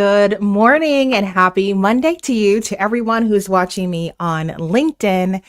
Good morning and happy Monday to you, to everyone who's watching me on LinkedIn,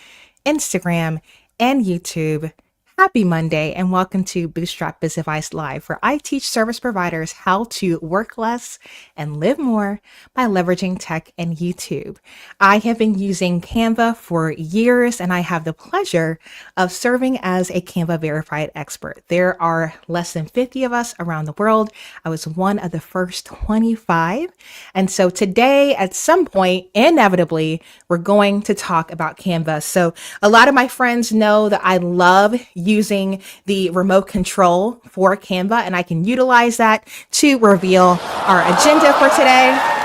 Instagram, and YouTube. Happy Monday and welcome to Bootstrap Biz Advice Live, where I teach service providers how to work less and live more by leveraging tech and YouTube. I have been using Canva for years and I have the pleasure of serving as a Canva verified expert. There are less than 50 of us around the world. I was one of the first 25. And so today, at some point, inevitably, we're going to talk about Canva. So a lot of my friends know that I love using the remote control for Canva, and I can utilize that to reveal our agenda for today.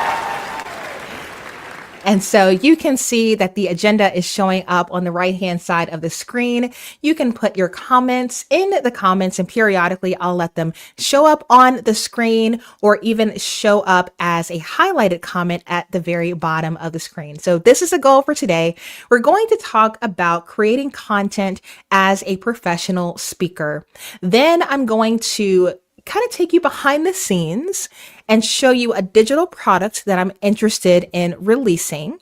And so you can see that the agenda is showing up on the right-hand side of the screen. You can put your comments in the comments and periodically I'll let them show up on the screen or even show up as a highlighted comment at the very bottom of the screen. So this is a goal for today. We're going to talk about creating content as a professional speaker. Then I'm going to kind of take you behind the scenes and show you a digital product that I'm interested in releasing.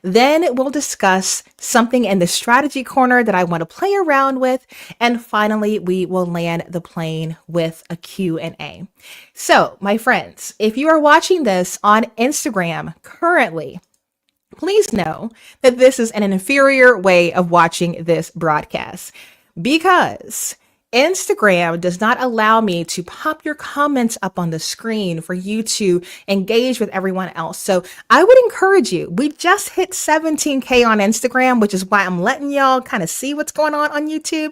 Then we'll discuss something in the strategy corner that I want to play around with. And finally, we will land the plane with a Q&A. So my friends, if you are watching this on Instagram currently, please know that this is an inferior way of watching this broadcast because Instagram does not allow me to pop your comments up on the screen for you to engage with everyone else. So I would encourage you, we just hit 17K on Instagram, which is why I'm letting y'all kind of see what's going on YouTube.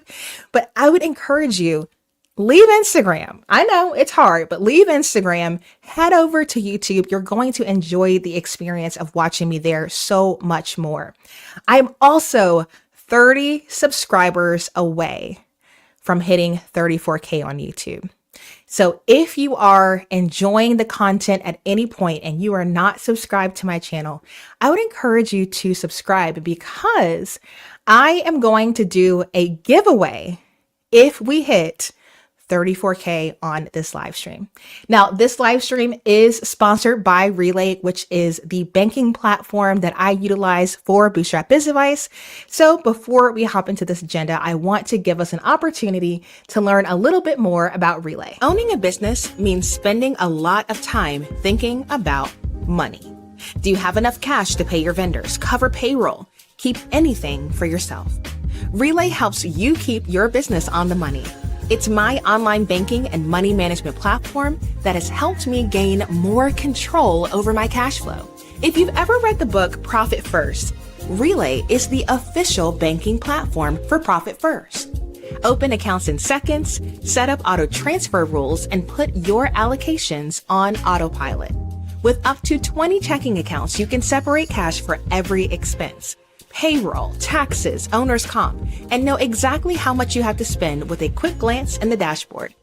But I would encourage you, leave Instagram. I know it's hard, but leave Instagram, head over to YouTube. You're going to enjoy the experience of watching me there so much more. I'm also 30 subscribers away from hitting 34K on YouTube. So if you are enjoying the content at any point and you are not subscribed to my channel, I would encourage you to subscribe because I am going to do a giveaway if we hit 34K on this live stream. Now, this live stream is sponsored by Relay, which is the banking platform that I utilize for Bootstrap Biz Advice. So before we hop into this agenda, I want to give us an opportunity to learn a little bit more about Relay. Owning a business means spending a lot of time thinking about money. Do you have enough cash to pay your vendors, cover payroll, keep anything for yourself? Relay helps you keep your business on the money. It's my online banking and money management platform that has helped me gain more control over my cash flow. If you've ever read the book Profit First, Relay is the official banking platform for Profit First. Open accounts in seconds, set up auto transfer rules, and put your allocations on autopilot. With up to 20 checking accounts, you can separate cash for every expense. Payroll, taxes, owner's comp, and know exactly how much you have to spend with a quick glance in the dashboard.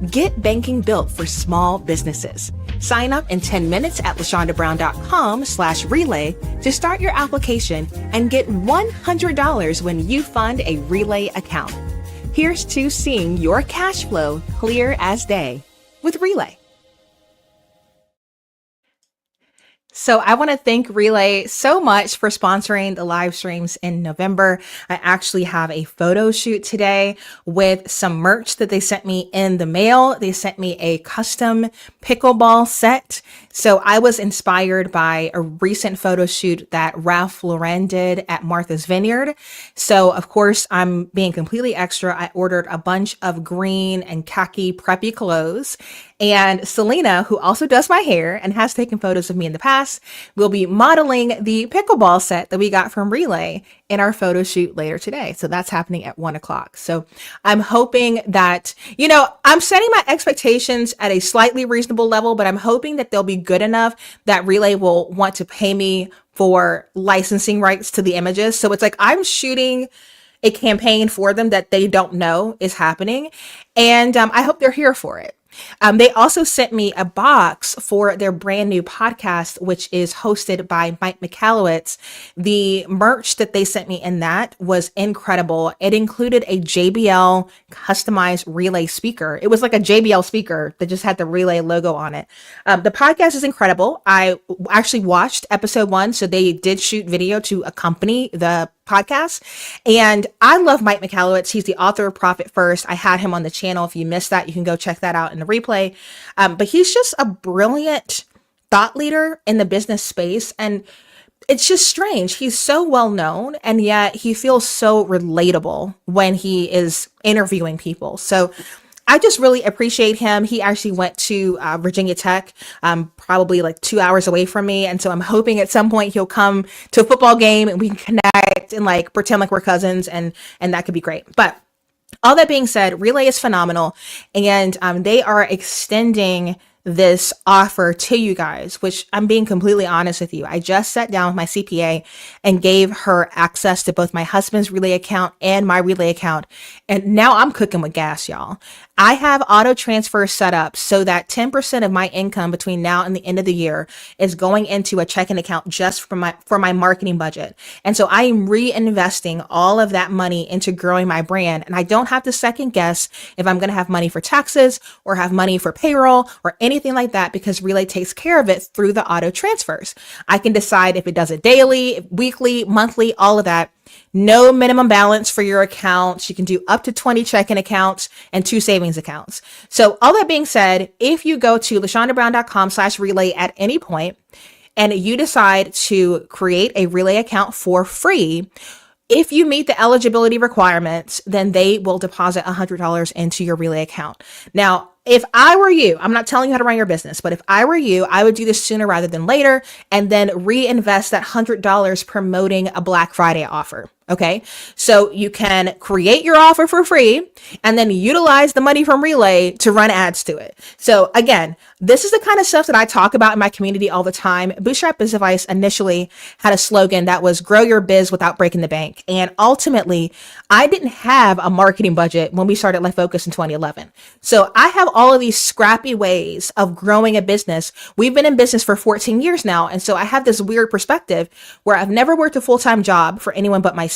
Get banking built for small businesses. Sign up in 10 minutes at lashondabrown.com/relay to start your application and get $100 when you fund a Relay account. Here's to seeing your cash flow clear as day with Relay. So I want to thank Relay so much for sponsoring the live streams in November. I actually have a photo shoot today with some merch that they sent me in the mail. They sent me a custom pickleball set. So I was inspired by a recent photo shoot that Ralph Lauren did at Martha's Vineyard. So of course, I'm being completely extra. I ordered a bunch of green and khaki preppy clothes. And Selena, who also does my hair and has taken photos of me in the past, will be modeling the pickleball set that we got from Relay in our photo shoot later today. So that's happening at 1:00. So I'm hoping that, I'm setting my expectations at a slightly reasonable level, but I'm hoping that they'll be good enough that Relay will want to pay me for licensing rights to the images. So it's like I'm shooting a campaign for them that they don't know is happening. And I hope they're here for it. They also sent me a box for their brand new podcast, which is hosted by Mike Michalowicz. The merch that they sent me in that was incredible. It included a JBL customized relay speaker. It was like a JBL speaker that just had the relay logo on it. The podcast is incredible. I actually watched episode 1, so they did shoot video to accompany the podcast. And I love Mike Michalowicz. He's the author of Profit First. I had him on the channel. If you missed that, you can go check that out in the replay. But he's just a brilliant thought leader in the business space. And it's just strange. He's so well known, and yet he feels so relatable when he is interviewing people. So I just really appreciate him. He actually went to Virginia Tech, probably like 2 hours away from me. And so I'm hoping at some point he'll come to a football game and we can connect and like pretend like we're cousins, and that could be great. But all that being said, Relay is phenomenal, and they are extending this offer to you guys, which I'm being completely honest with you. I just sat down with my CPA and gave her access to both my husband's Relay account and my Relay account. And now I'm cooking with gas, y'all. I have auto transfer set up so that 10% of my income between now and the end of the year is going into a checking account just for my marketing budget. And so I am reinvesting all of that money into growing my brand. And I don't have to second guess if I'm going to have money for taxes or have money for payroll or anything like that, because Relay takes care of it through the auto transfers. I can decide if it does it daily, weekly, monthly, all of that. No minimum balance for your accounts. You can do up to 20 checking accounts and 2 savings accounts. So all that being said, if you go to LaShondaBrown.com/relay at any point and you decide to create a Relay account for free, if you meet the eligibility requirements, then they will deposit $100 into your Relay account. Now, if I were you, I'm not telling you how to run your business, but if I were you, I would do this sooner rather than later and then reinvest that $100 promoting a Black Friday offer. Okay. So you can create your offer for free and then utilize the money from Relay to run ads to it. So again, this is the kind of stuff that I talk about in my community all the time. Bootstrap Biz Advice initially had a slogan that was grow your biz without breaking the bank. And ultimately, I didn't have a marketing budget when we started Life Focus in 2011. So I have all of these scrappy ways of growing a business. We've been in business for 14 years now. And so I have this weird perspective where I've never worked a full-time job for anyone but myself.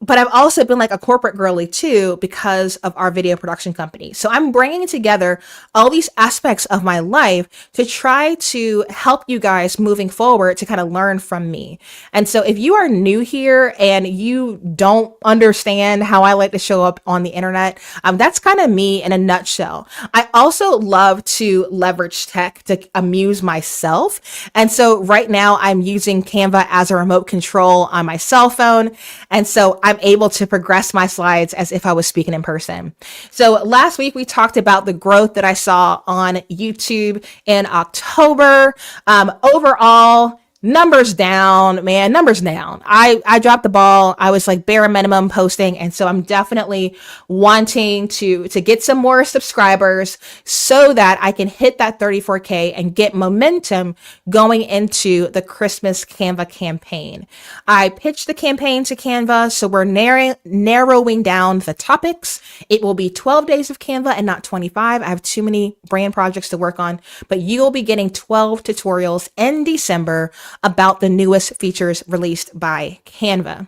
But I've also been like a corporate girly too because of our video production company. So I'm bringing together all these aspects of my life to try to help you guys moving forward to kind of learn from me. And so if you are new here and you don't understand how I like to show up on the internet, that's kind of me in a nutshell. I also love to leverage tech to amuse myself. And so right now I'm using Canva as a remote control on my cell phone. And so I'm able to progress my slides as if I was speaking in person. So last week we talked about the growth that I saw on YouTube in October. Overall, numbers down, man, numbers down. I dropped the ball. I was like bare minimum posting. And so I'm definitely wanting to get some more subscribers so that I can hit that 34K and get momentum going into the Christmas Canva campaign. I pitched the campaign to Canva. So we're narrowing down the topics. It will be 12 days of Canva and not 25. I have too many brand projects to work on, but you'll be getting 12 tutorials in December about the newest features released by Canva.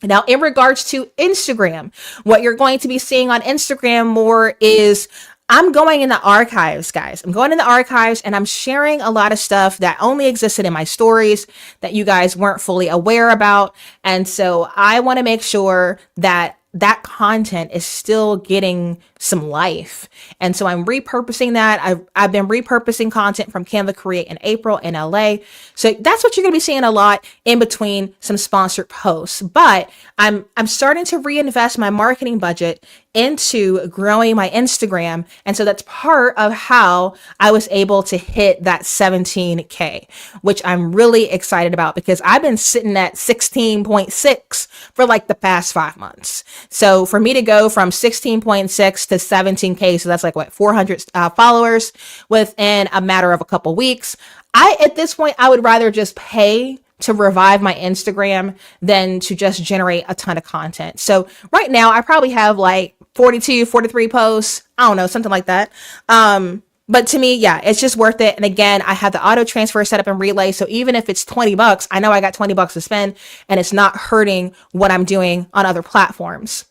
Now, in regards to Instagram, what you're going to be seeing on Instagram more is I'm going in the archives, guys. I'm going in the archives and I'm sharing a lot of stuff that only existed in my stories that you guys weren't fully aware about. And so I want to make sure that that content is still getting some life. And so I'm repurposing that. I've been repurposing content from Canva Create in April in LA. So that's what you're going to be seeing a lot in between some sponsored posts. But I'm starting to reinvest my marketing budget into growing my Instagram. And so that's part of how I was able to hit that 17K, which I'm really excited about because I've been sitting at 16.6 for like the past 5 months. So for me to go from 16.6 to 17K, so that's like what, 400 followers within a matter of a couple weeks. At this point, I would rather just pay to revive my Instagram than to just generate a ton of content. So right now I probably have like 42, 43 posts. I don't know, something like that. But to me, yeah, it's just worth it. And again, I have the auto transfer set up in Relay. So even if it's $20, I know I got $20 to spend and it's not hurting what I'm doing on other platforms.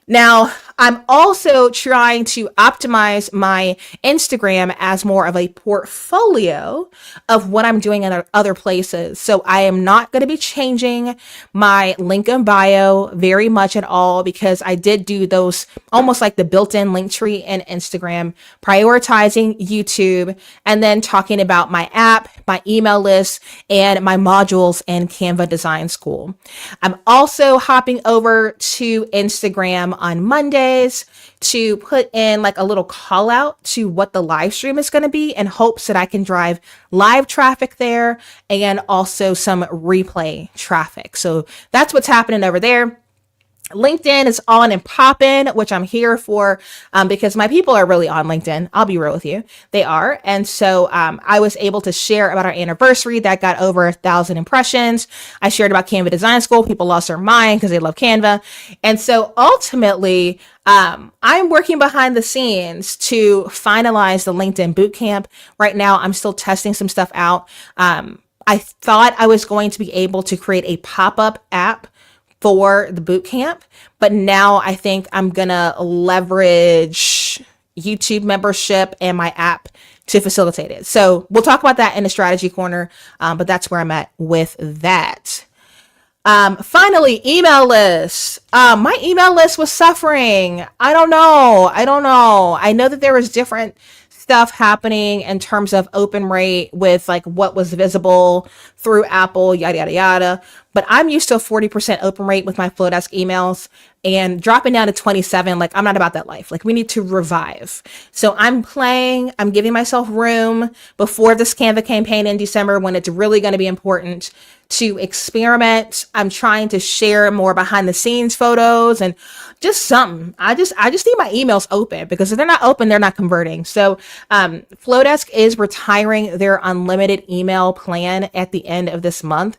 Now, I'm also trying to optimize my Instagram as more of a portfolio of what I'm doing in other places. So I am not going to be changing my link in bio very much at all, because I did do those almost like the built-in link tree in Instagram, prioritizing YouTube, and then talking about my app, my email list, and my modules in Canva Design School. I'm also hopping over to Instagram on Mondays to put in like a little call out to what the live stream is going to be, in hopes that I can drive live traffic there and also some replay traffic. So that's what's happening over there. LinkedIn is on and popping, which I'm here for, because my people are really on LinkedIn. I'll be real with you. They are. And so I was able to share about our anniversary that got over 1,000 impressions. I shared about Canva Design School. People lost their mind because they love Canva. And so ultimately, I'm working behind the scenes to finalize the LinkedIn bootcamp. Right now, I'm still testing some stuff out. I thought I was going to be able to create a pop-up app for the boot camp, but now I think I'm gonna leverage YouTube membership and my app to facilitate it. So we'll talk about that in the strategy corner, but that's where I'm at with that. Finally, email list. My email list was suffering. I don't know. I know that there was different stuff happening in terms of open rate with like what was visible through Apple, yada, yada, yada. But I'm used to a 40% open rate with my Flowdesk emails, and dropping down to 27, like I'm not about that life. Like we need to revive. So I'm giving myself room before this Canva campaign in December, when it's really going to be important to experiment. I'm trying to share more behind the scenes photos and just something. I just need my emails open, because if they're not open, they're not converting. So Flowdesk is retiring their unlimited email plan at the end of this month.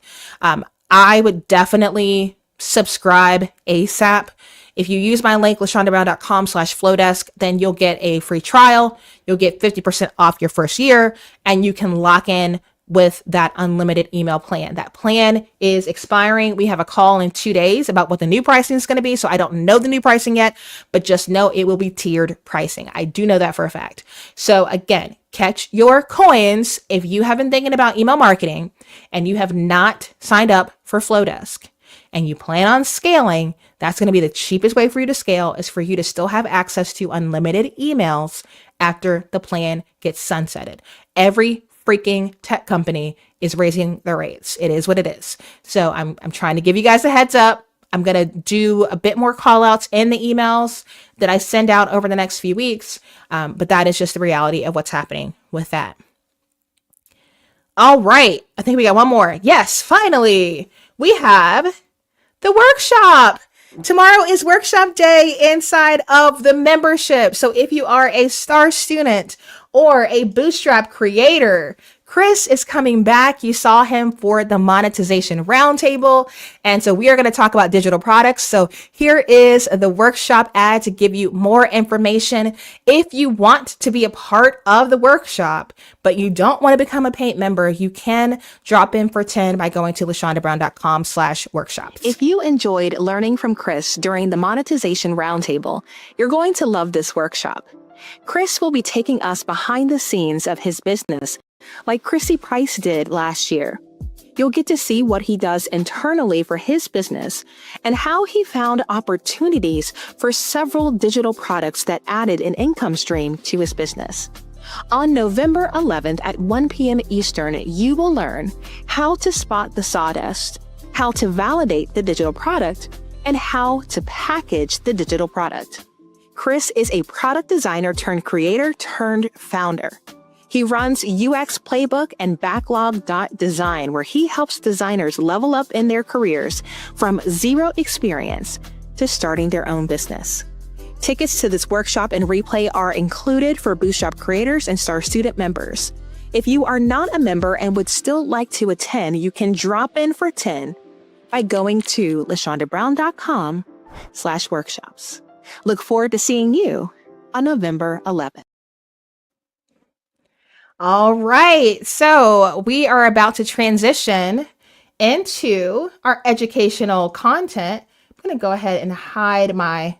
I would definitely subscribe ASAP. If you use my link, lashondabrown.com/Flowdesk, then you'll get a free trial. You'll get 50% off your first year, and you can lock in with that unlimited email plan. That plan is expiring. We have a call in 2 days about what the new pricing is going to be. So I don't know the new pricing yet, but just know it will be tiered pricing. I do know that for a fact. So again, catch your coins if you have been thinking about email marketing and you have not signed up for Flowdesk and you plan on scaling. That's going to be the cheapest way for you to scale, is for you to still have access to unlimited emails after the plan gets sunsetted. Every freaking tech company is raising their rates. It is what it is. So I'm trying to give you guys a heads up. I'm going to do a bit more call outs in the emails that I send out over the next few weeks. But that is just the reality of what's happening with that. All right. I think we got one more. Yes, finally, we have the workshop. Tomorrow is workshop day inside of the membership. So if you are a STAR student or a Bootstrap creator, Chris is coming back. You saw him for the monetization roundtable. And so we are going to talk about digital products. So here is the workshop ad to give you more information. If you want to be a part of the workshop, but you don't want to become a paid member, you can drop in for 10 by going to lashondabrown.com/workshops. If you enjoyed learning from Chris during the monetization roundtable, you're going to love this workshop. Chris will be taking us behind the scenes of his business, like Chrissy Price did last year. You'll get to see what he does internally for his business and how he found opportunities for several digital products that added an income stream to his business. On November 11th at 1 p.m. Eastern, you will learn how to spot the sawdust, how to validate the digital product, and how to package the digital product. Chris is a product designer turned creator turned founder. He runs UX Playbook and Backlog.Design, where he helps designers level up in their careers from zero experience to starting their own business. Tickets to this workshop and replay are included for Bootstrap creators and STAR student members. If you are not a member and would still like to attend, you can drop in for 10 by going to lashondabrown.com/workshops. Look forward to seeing you on November 11th. All right. So we are about to transition into our educational content. I'm going to go ahead and hide my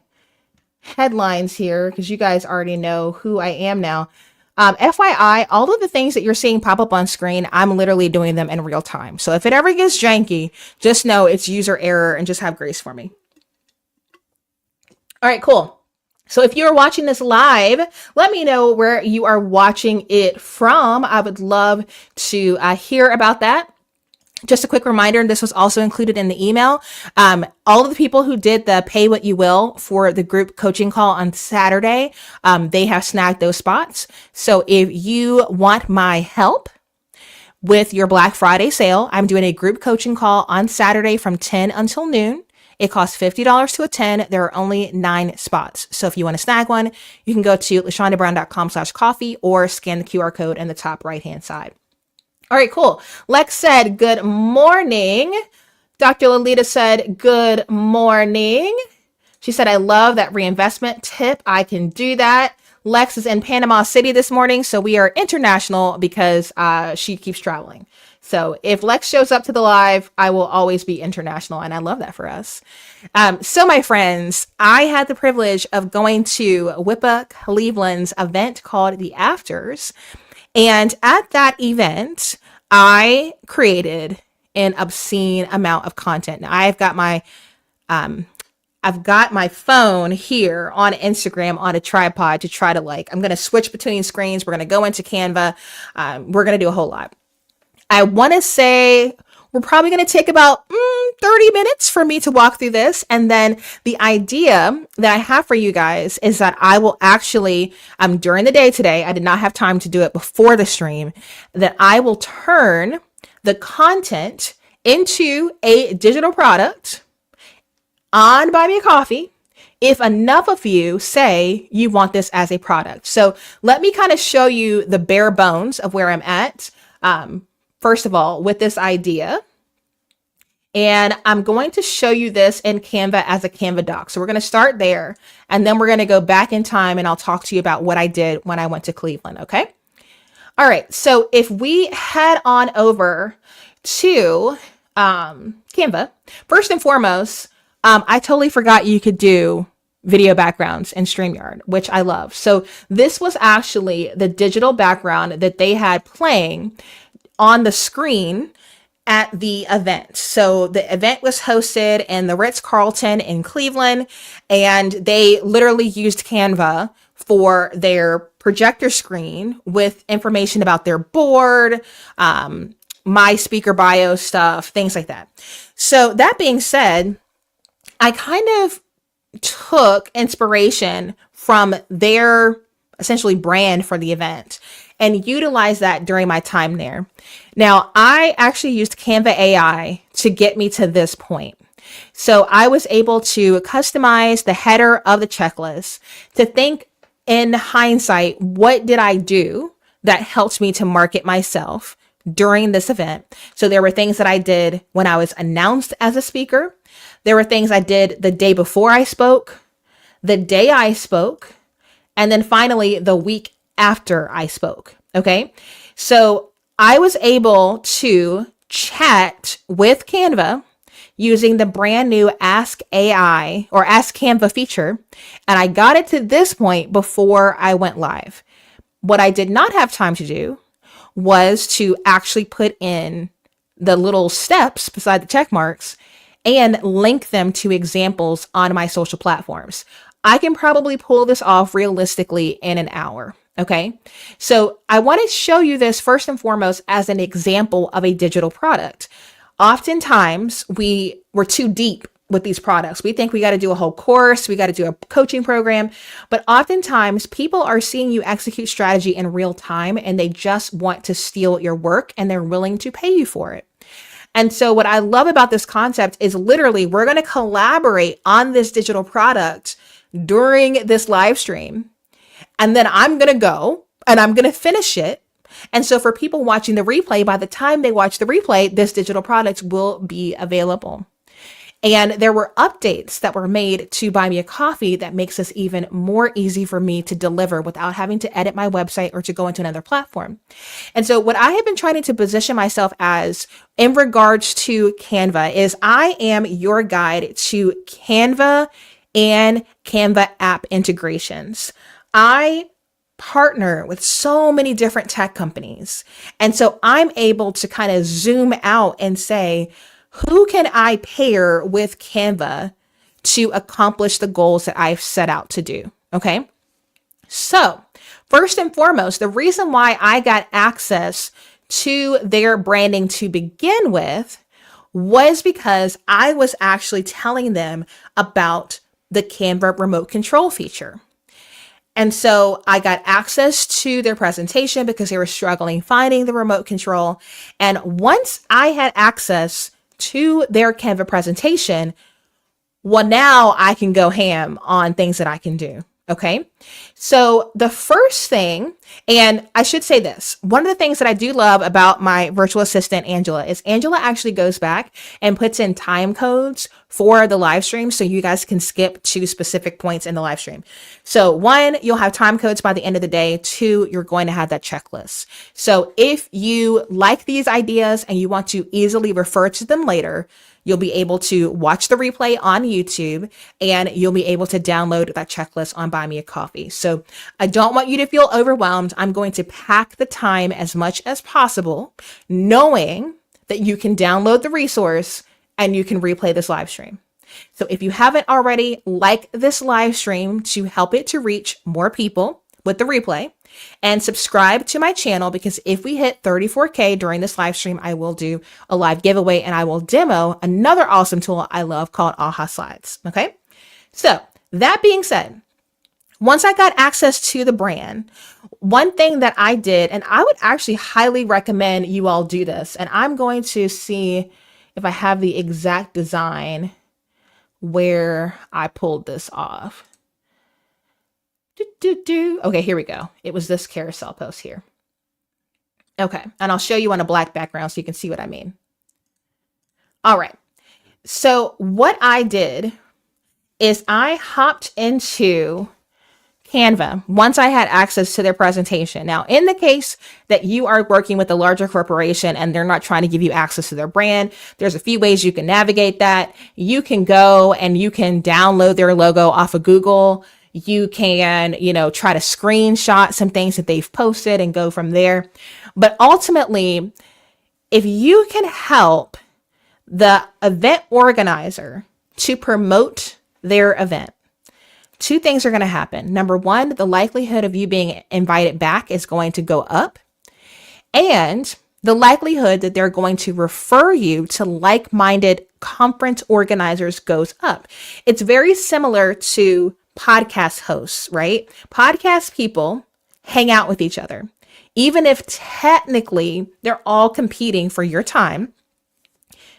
headlines here because you guys already know who I am now. FYI, all of the things that you're seeing pop up on screen, I'm literally doing them in real time. So if it ever gets janky, just know it's user error and just have grace for me. All right, cool. So if you're watching this live, let me know where you are watching it from. I would love to hear about that. Just a quick reminder, this was also included in the email. All of the people who did the pay what you will for the group coaching call on Saturday, they have snagged those spots. So if you want my help with your Black Friday sale, I'm doing a group coaching call on Saturday from 10 until noon. It costs $50 to attend. There are only 9 spots. So if you want to snag one, you can go to lashondabrown.com/coffee or scan the QR code in the top right-hand side. All right, cool. Lex said, good morning. Dr. Lolita said, good morning. She said, I love that reinvestment tip. I can do that. Lex is in Panama City this morning, so we are international because she keeps traveling. So if Lex shows up to the live, I will always be international, and I love that for us. So my friends, I had the privilege of going to WIPA Cleveland's event called The Afters. And at that event, I created an obscene amount of content. Now, I've got my phone here on Instagram on a tripod to try to I'm going to switch between screens. We're going to go into Canva. We're going to do a whole lot. I want to say we're probably going to take about 30 minutes for me to walk through this. And then the idea that I have for you guys is that I will actually, during the day today, I did not have time to do it before the stream, that I will turn the content into a digital product on Buy Me a Coffee if enough of you say you want this as a product. So let me kind of show you the bare bones of where I'm at. First of all, with this idea. And I'm going to show you this in Canva as a Canva doc. So we're going to start there, and then we're going to go back in time and I'll talk to you about what I did when I went to Cleveland. Okay. All right. So if we head on over to Canva, first and foremost, I totally forgot you could do video backgrounds in StreamYard, which I love. So this was actually the digital background that they had playing on the screen at the event. So the event was hosted in the Ritz-Carlton in Cleveland, and they literally used Canva for their projector screen with information about their board, my speaker bio stuff, things like that. So that being said, I kind of took inspiration from their essentially brand for the event and utilize that during my time there. Now, I actually used Canva AI to get me to this point. So I was able to customize the header of the checklist to think in hindsight, what did I do that helped me to market myself during this event? So there were things that I did when I was announced as a speaker. There were things I did the day before I spoke, the day I spoke, and then finally the week after I spoke. Okay. So I was able to chat with Canva using the brand new Ask AI or Ask Canva feature. And I got it to this point before I went live. What I did not have time to do was to actually put in the little steps beside the check marks and link them to examples on my social platforms. I can probably pull this off realistically in an hour. Okay. So I want to show you this first and foremost as an example of a digital product. Oftentimes we're too deep with these products. We think we got to do a whole course. We got to do a coaching program, but oftentimes people are seeing you execute strategy in real time and they just want to steal your work and they're willing to pay you for it. And so what I love about this concept is literally we're going to collaborate on this digital product during this live stream. And then I'm going to go and I'm going to finish it. And so for people watching the replay, by the time they watch the replay, this digital product will be available. And there were updates that were made to Buy Me a Coffee that makes this even more easy for me to deliver without having to edit my website or to go into another platform. And so what I have been trying to position myself as in regards to Canva is I am your guide to Canva and Canva app integrations. I partner with so many different tech companies. And so I'm able to kind of zoom out and say, who can I pair with Canva to accomplish the goals that I've set out to do? Okay. So first and foremost, the reason why I got access to their branding to begin with was because I was actually telling them about the Canva remote control feature. And so I got access to their presentation because they were struggling finding the remote control. And once I had access to their Canva presentation, well, now I can go ham on things that I can do. Okay. So the first thing, and I should say this, one of the things that I do love about my virtual assistant, Angela, is Angela actually goes back and puts in time codes for the live stream so you guys can skip to specific points in the live stream. So one, you'll have time codes by the end of the day. Two, you're going to have that checklist. So if you like these ideas and you want to easily refer to them later, you'll be able to watch the replay on YouTube and you'll be able to download that checklist on Buy Me a Coffee. So I don't want you to feel overwhelmed. I'm going to pack the time as much as possible, knowing that you can download the resource and you can replay this live stream. So if you haven't already, like this live stream to help it to reach more people with the replay, and subscribe to my channel, because if we hit 34K during this live stream, I will do a live giveaway and I will demo another awesome tool I love called Aha Slides. Okay. So that being said, once I got access to the brand, one thing that I did, and I would actually highly recommend you all do this, and I'm going to see if I have the exact design where I pulled this off. Okay, here we go. It was this carousel post here. Okay, and I'll show you on a black background so you can see what I mean. All right, so what I did is I hopped into Canva once I had access to their presentation. Now, in the case that you are working with a larger corporation and they're not trying to give you access to their brand, there's a few ways you can navigate that. You can go and you can download their logo off of Google. You can, try to screenshot some things that they've posted and go from there. But ultimately, if you can help the event organizer to promote their event, two things are going to happen. Number one, the likelihood of you being invited back is going to go up. And the likelihood that they're going to refer you to like-minded conference organizers goes up. It's very similar to podcast hosts, right? Podcast people hang out with each other. Even if technically they're all competing for your time,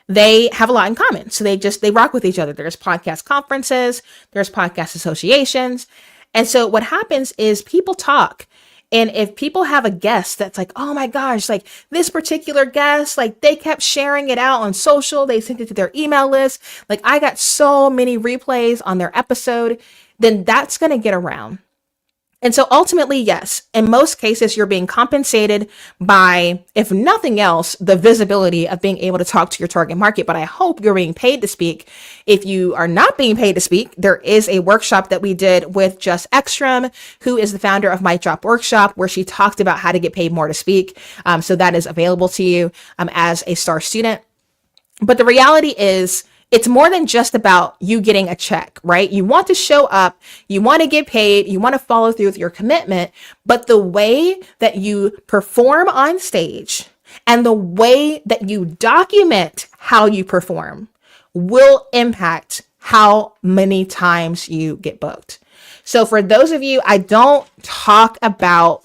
they have a lot in common. So they rock with each other. There's podcast conferences, there's podcast associations. And so what happens is people talk. And if people have a guest that's like, oh my gosh, like this particular guest, like they kept sharing it out on social, they sent it to their email list. Like I got so many replays on their episode, then that's going to get around. And so ultimately, yes, in most cases, you're being compensated by, if nothing else, the visibility of being able to talk to your target market. But I hope you're being paid to speak. If you are not being paid to speak, there is a workshop that we did with Just Ekstrom, who is the founder of Mic Drop Workshop, where she talked about how to get paid more to speak. So that is available to you as a STAR student. But the reality is, it's more than just about you getting a check, right? You want to show up, you want to get paid, you want to follow through with your commitment, but the way that you perform on stage and the way that you document how you perform will impact how many times you get booked. So for those of you, I don't talk about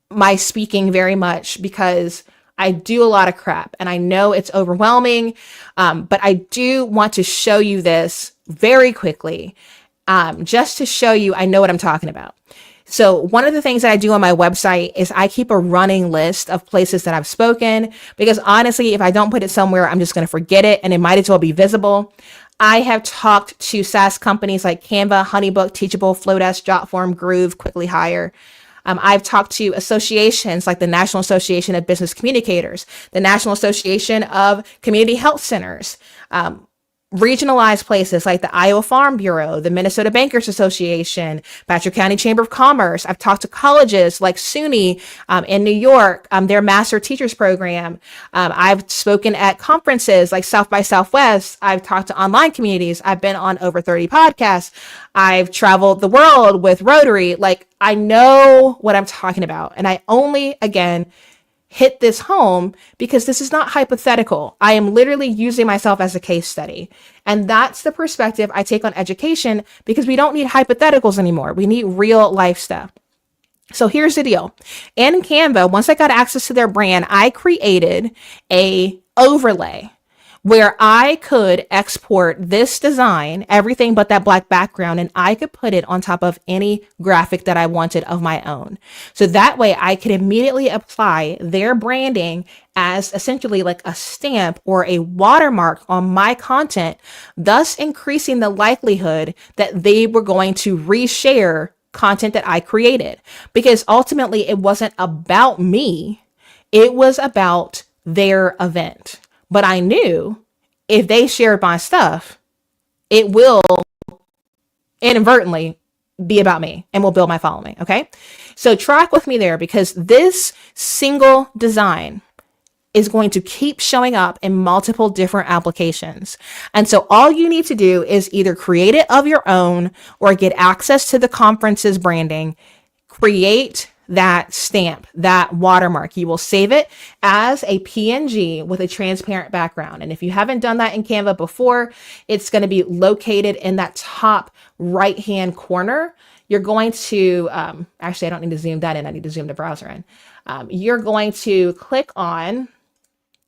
my speaking very much because I do a lot of crap and I know it's overwhelming, but I do want to show you this very quickly, just to show you I know what I'm talking about. So one of the things that I do on my website is I keep a running list of places that I've spoken, because honestly, if I don't put it somewhere, I'm just going to forget it, and it might as well be visible. I have talked to SaaS companies like Canva, Honeybook, Teachable, Flowdesk, Jotform, Groove, Quickly Hire. I've talked to associations like the National Association of Business Communicators, the National Association of Community Health Centers, regionalized places like the Iowa Farm Bureau, the Minnesota Bankers Association, Patrick County Chamber of Commerce. I've talked to colleges like SUNY in New York, their Master Teachers Program. I've spoken at conferences like South by Southwest. I've talked to online communities. I've been on over 30 podcasts. I've traveled the world with Rotary. Like, I know what I'm talking about. And I only, again, hit this home because this is not hypothetical. I am literally using myself as a case study. And that's the perspective I take on education, because we don't need hypotheticals anymore. We need real life stuff. So here's the deal. In Canva, once I got access to their brand, I created a overlay where I could export this design, everything but that black background, and I could put it on top of any graphic that I wanted of my own. So that way I could immediately apply their branding as essentially like a stamp or a watermark on my content, thus increasing the likelihood that they were going to reshare content that I created. Because ultimately it wasn't about me, it was about their event. But I knew if they shared my stuff, it will inadvertently be about me and will build my following. Okay. So track with me there, because this single design is going to keep showing up in multiple different applications. And so all you need to do is either create it of your own or get access to the conference's branding, create that stamp, that watermark. You will save it as a PNG with a transparent background. And if you haven't done that in Canva before, it's going to be located in that top right-hand corner. You're going to, actually, I don't need to zoom that in. I need to zoom the browser in. You're going to click on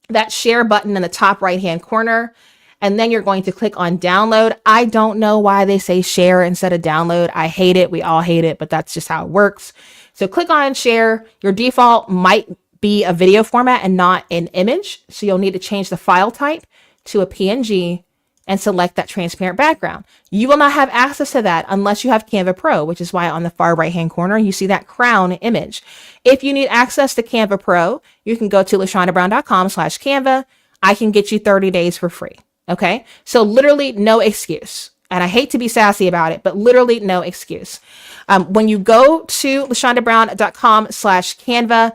that share button in the top right-hand corner. And then you're going to click on download. I don't know why they say share instead of download. I hate it. We all hate it, but that's just how it works. So click on share. Your default might be a video format and not an image. So you'll need to change the file type to a PNG and select that transparent background. You will not have access to that unless you have Canva Pro, which is why on the far right-hand corner, you see that crown image. If you need access to Canva Pro, you can go to LaShondaBrown.com/Canva. I can get you 30 days for free. Okay. So literally no excuse. And I hate to be sassy about it, but literally no excuse. When you go to LaShondaBrown.com/Canva,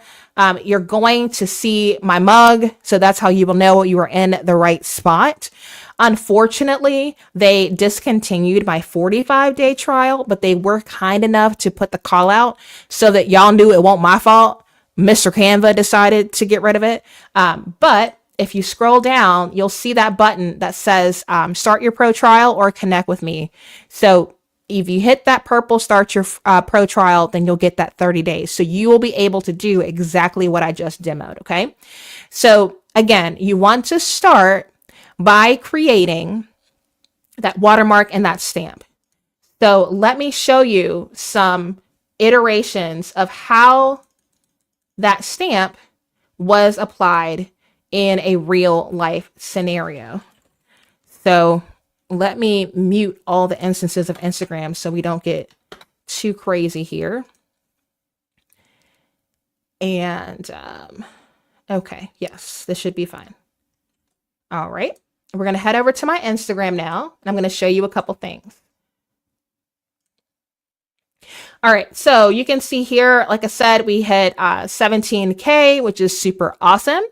you're going to see my mug. So that's how you will know you are in the right spot. Unfortunately, they discontinued my 45-day trial, but they were kind enough to put the call out so that y'all knew it won't my fault. Mr. Canva decided to get rid of it. But if you scroll down, you'll see that button that says start your pro trial or connect with me. So if you hit that purple start your pro trial, then you'll get that 30 days. So you will be able to do exactly what I just demoed. Okay. So again, you want to start by creating that watermark and that stamp. So let me show you some iterations of how that stamp was applied in a real life scenario. So let me mute all the instances of Instagram so we don't get too crazy here. And okay, yes, this should be fine. All right, we're going to head over to my Instagram now. I'm going to show you a couple things. All right, so you can see here, like I said, we hit 17K, which is super awesome.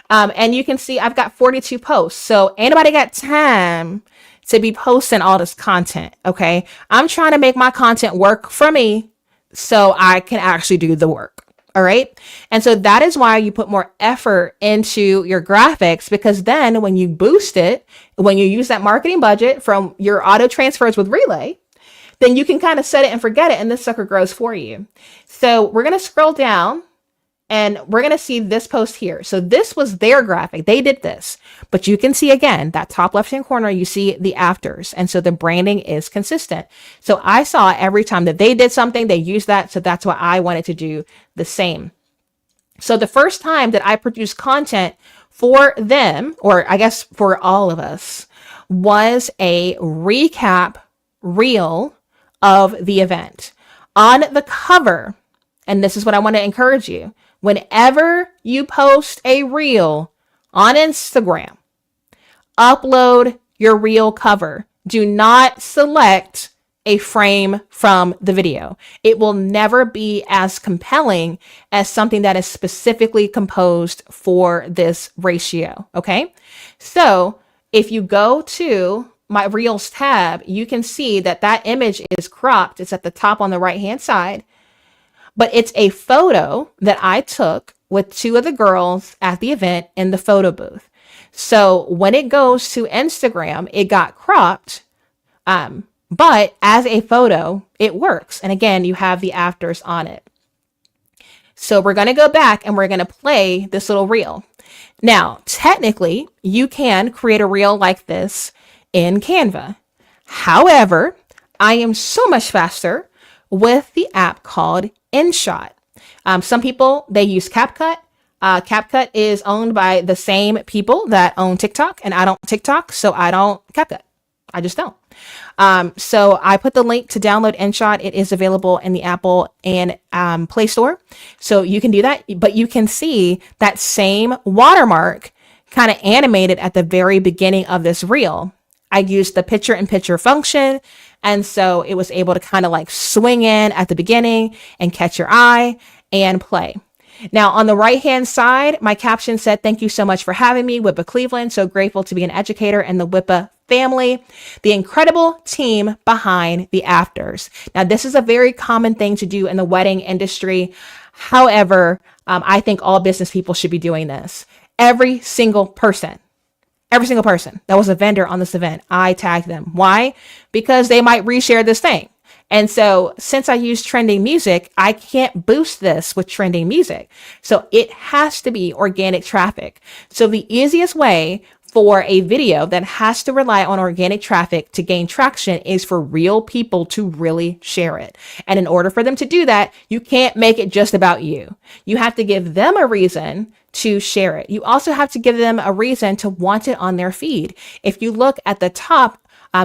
And you can see I've got 42 posts. So anybody got time to be posting all this content? Okay. I'm trying to make my content work for me so I can actually do the work. All right. And so that is why you put more effort into your graphics, because then when you boost it, when you use that marketing budget from your auto transfers with Relay, then you can kind of set it and forget it. And this sucker grows for you. So we're going to scroll down And we're going to see this post here. So this was their graphic. They did this, but you can see again, that top left-hand corner, you see the afters. And so the branding is consistent. So I saw every time that they did something, they used that. So that's why I wanted to do the same. So the first time that I produced content for them, or I guess for all of us, was a recap reel of the event. On the cover, and this is what I want to encourage you, whenever you post a reel on Instagram, upload your reel cover. Do not select a frame from the video. It will never be as compelling as something that is specifically composed for this ratio. Okay. So if you go to my Reels tab, you can see that that image is cropped. It's at the top on the right-hand side, but it's a photo that I took with two of the girls at the event in the photo booth. So when it goes to Instagram, it got cropped, but as a photo, it works. And again, you have the afters on it. So we're going to go back and we're going to play this little reel. Now, technically, you can create a reel like this in Canva. However, I am so much faster with the app called InShot. Some people, they use CapCut. CapCut is owned by the same people that own TikTok, and I don't TikTok, so I don't CapCut. I just don't. So I put the link to download InShot. It is available in the Apple and Play Store. So you can do that, but you can see that same watermark kind of animated at the very beginning of this reel. I used the picture in picture function. And so it was able to kind of like swing in at the beginning and catch your eye and play. Now, on the right-hand side, my caption said, "Thank you so much for having me, WIPA Cleveland. So grateful to be an educator in the WIPA family, the incredible team behind the afters." Now, this is a very common thing to do in the wedding industry. However, I think all business people should be doing this. Every single person that was a vendor on this event, I tagged them. Why? Because they might reshare this thing. And so since I use trending music, I can't boost this with trending music. So it has to be organic traffic. So the easiest way for a video that has to rely on organic traffic to gain traction is for real people to really share it. And in order for them to do that, you can't make it just about you. You have to give them a reason to share it. You also have to give them a reason to want it on their feed. If you look at the top,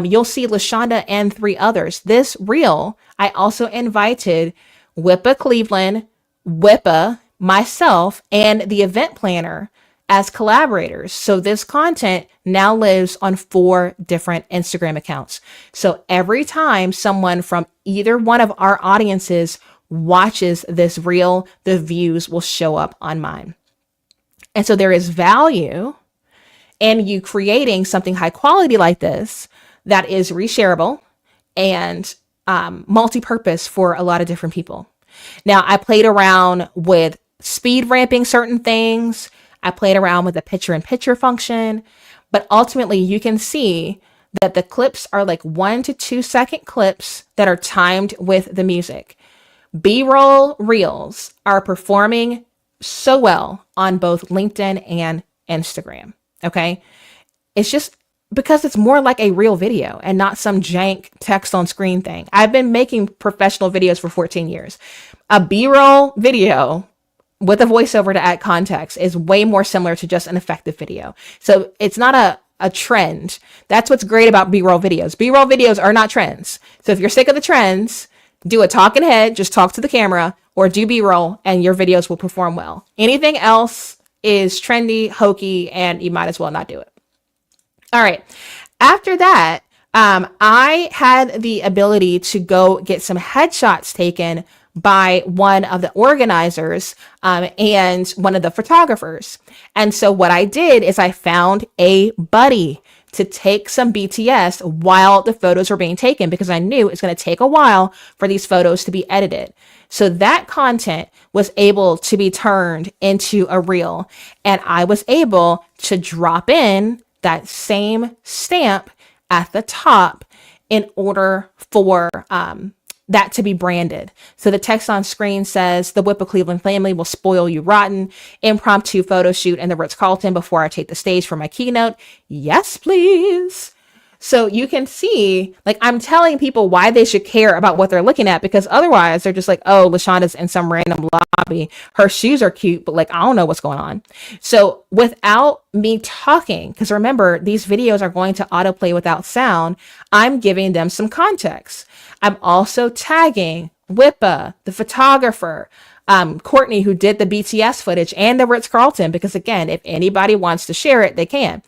you'll see LaShonda and 3 others. This reel, I also invited WIPA Cleveland, WIPA, myself, and the event planner as collaborators. So this content now lives on 4 different Instagram accounts. So every time someone from either one of our audiences watches this reel, the views will show up on mine. And so there is value in you creating something high quality like this that is reshareable and multi-purpose for a lot of different people. Now, I played around with speed ramping certain things. I played around with the picture-in-picture function, but ultimately you can see that the clips are like 1 to 2 second clips that are timed with the music. B-roll reels are performing so well on both LinkedIn and Instagram. Okay. It's just because it's more like a real video and not some jank text on screen thing. I've been making professional videos for 14 years. A B-roll video with a voiceover to add context is way more similar to just an effective video. So it's not a trend. That's what's great about B-roll videos. B-roll videos are not trends. So if you're sick of the trends, do a talking head, just talk to the camera, or do B-roll and your videos will perform well. Anything else is trendy, hokey, and you might as well not do it. All right. After that, I had the ability to go get some headshots taken by one of the organizers and one of the photographers. And so what I did is I found a buddy to take some BTS while the photos were being taken, because I knew it's going to take a while for these photos to be edited. So that content was able to be turned into a reel, and I was able to drop in that same stamp at the top in order for that to be branded. So the text on screen says, "The Whip of Cleveland family will spoil you rotten. Impromptu photo shoot in the Ritz-Carlton before I take the stage for my keynote. Yes, please." So you can see, like, I'm telling people why they should care about what they're looking at, because otherwise they're just like, "Oh, LaShonda's in some random lobby. Her shoes are cute, but like, I don't know what's going on." So without me talking, because remember, these videos are going to autoplay without sound, I'm giving them some context. I'm also tagging Wippa, the photographer, Courtney, who did the BTS footage, and the Ritz-Carlton, because again, if anybody wants to share it, they can.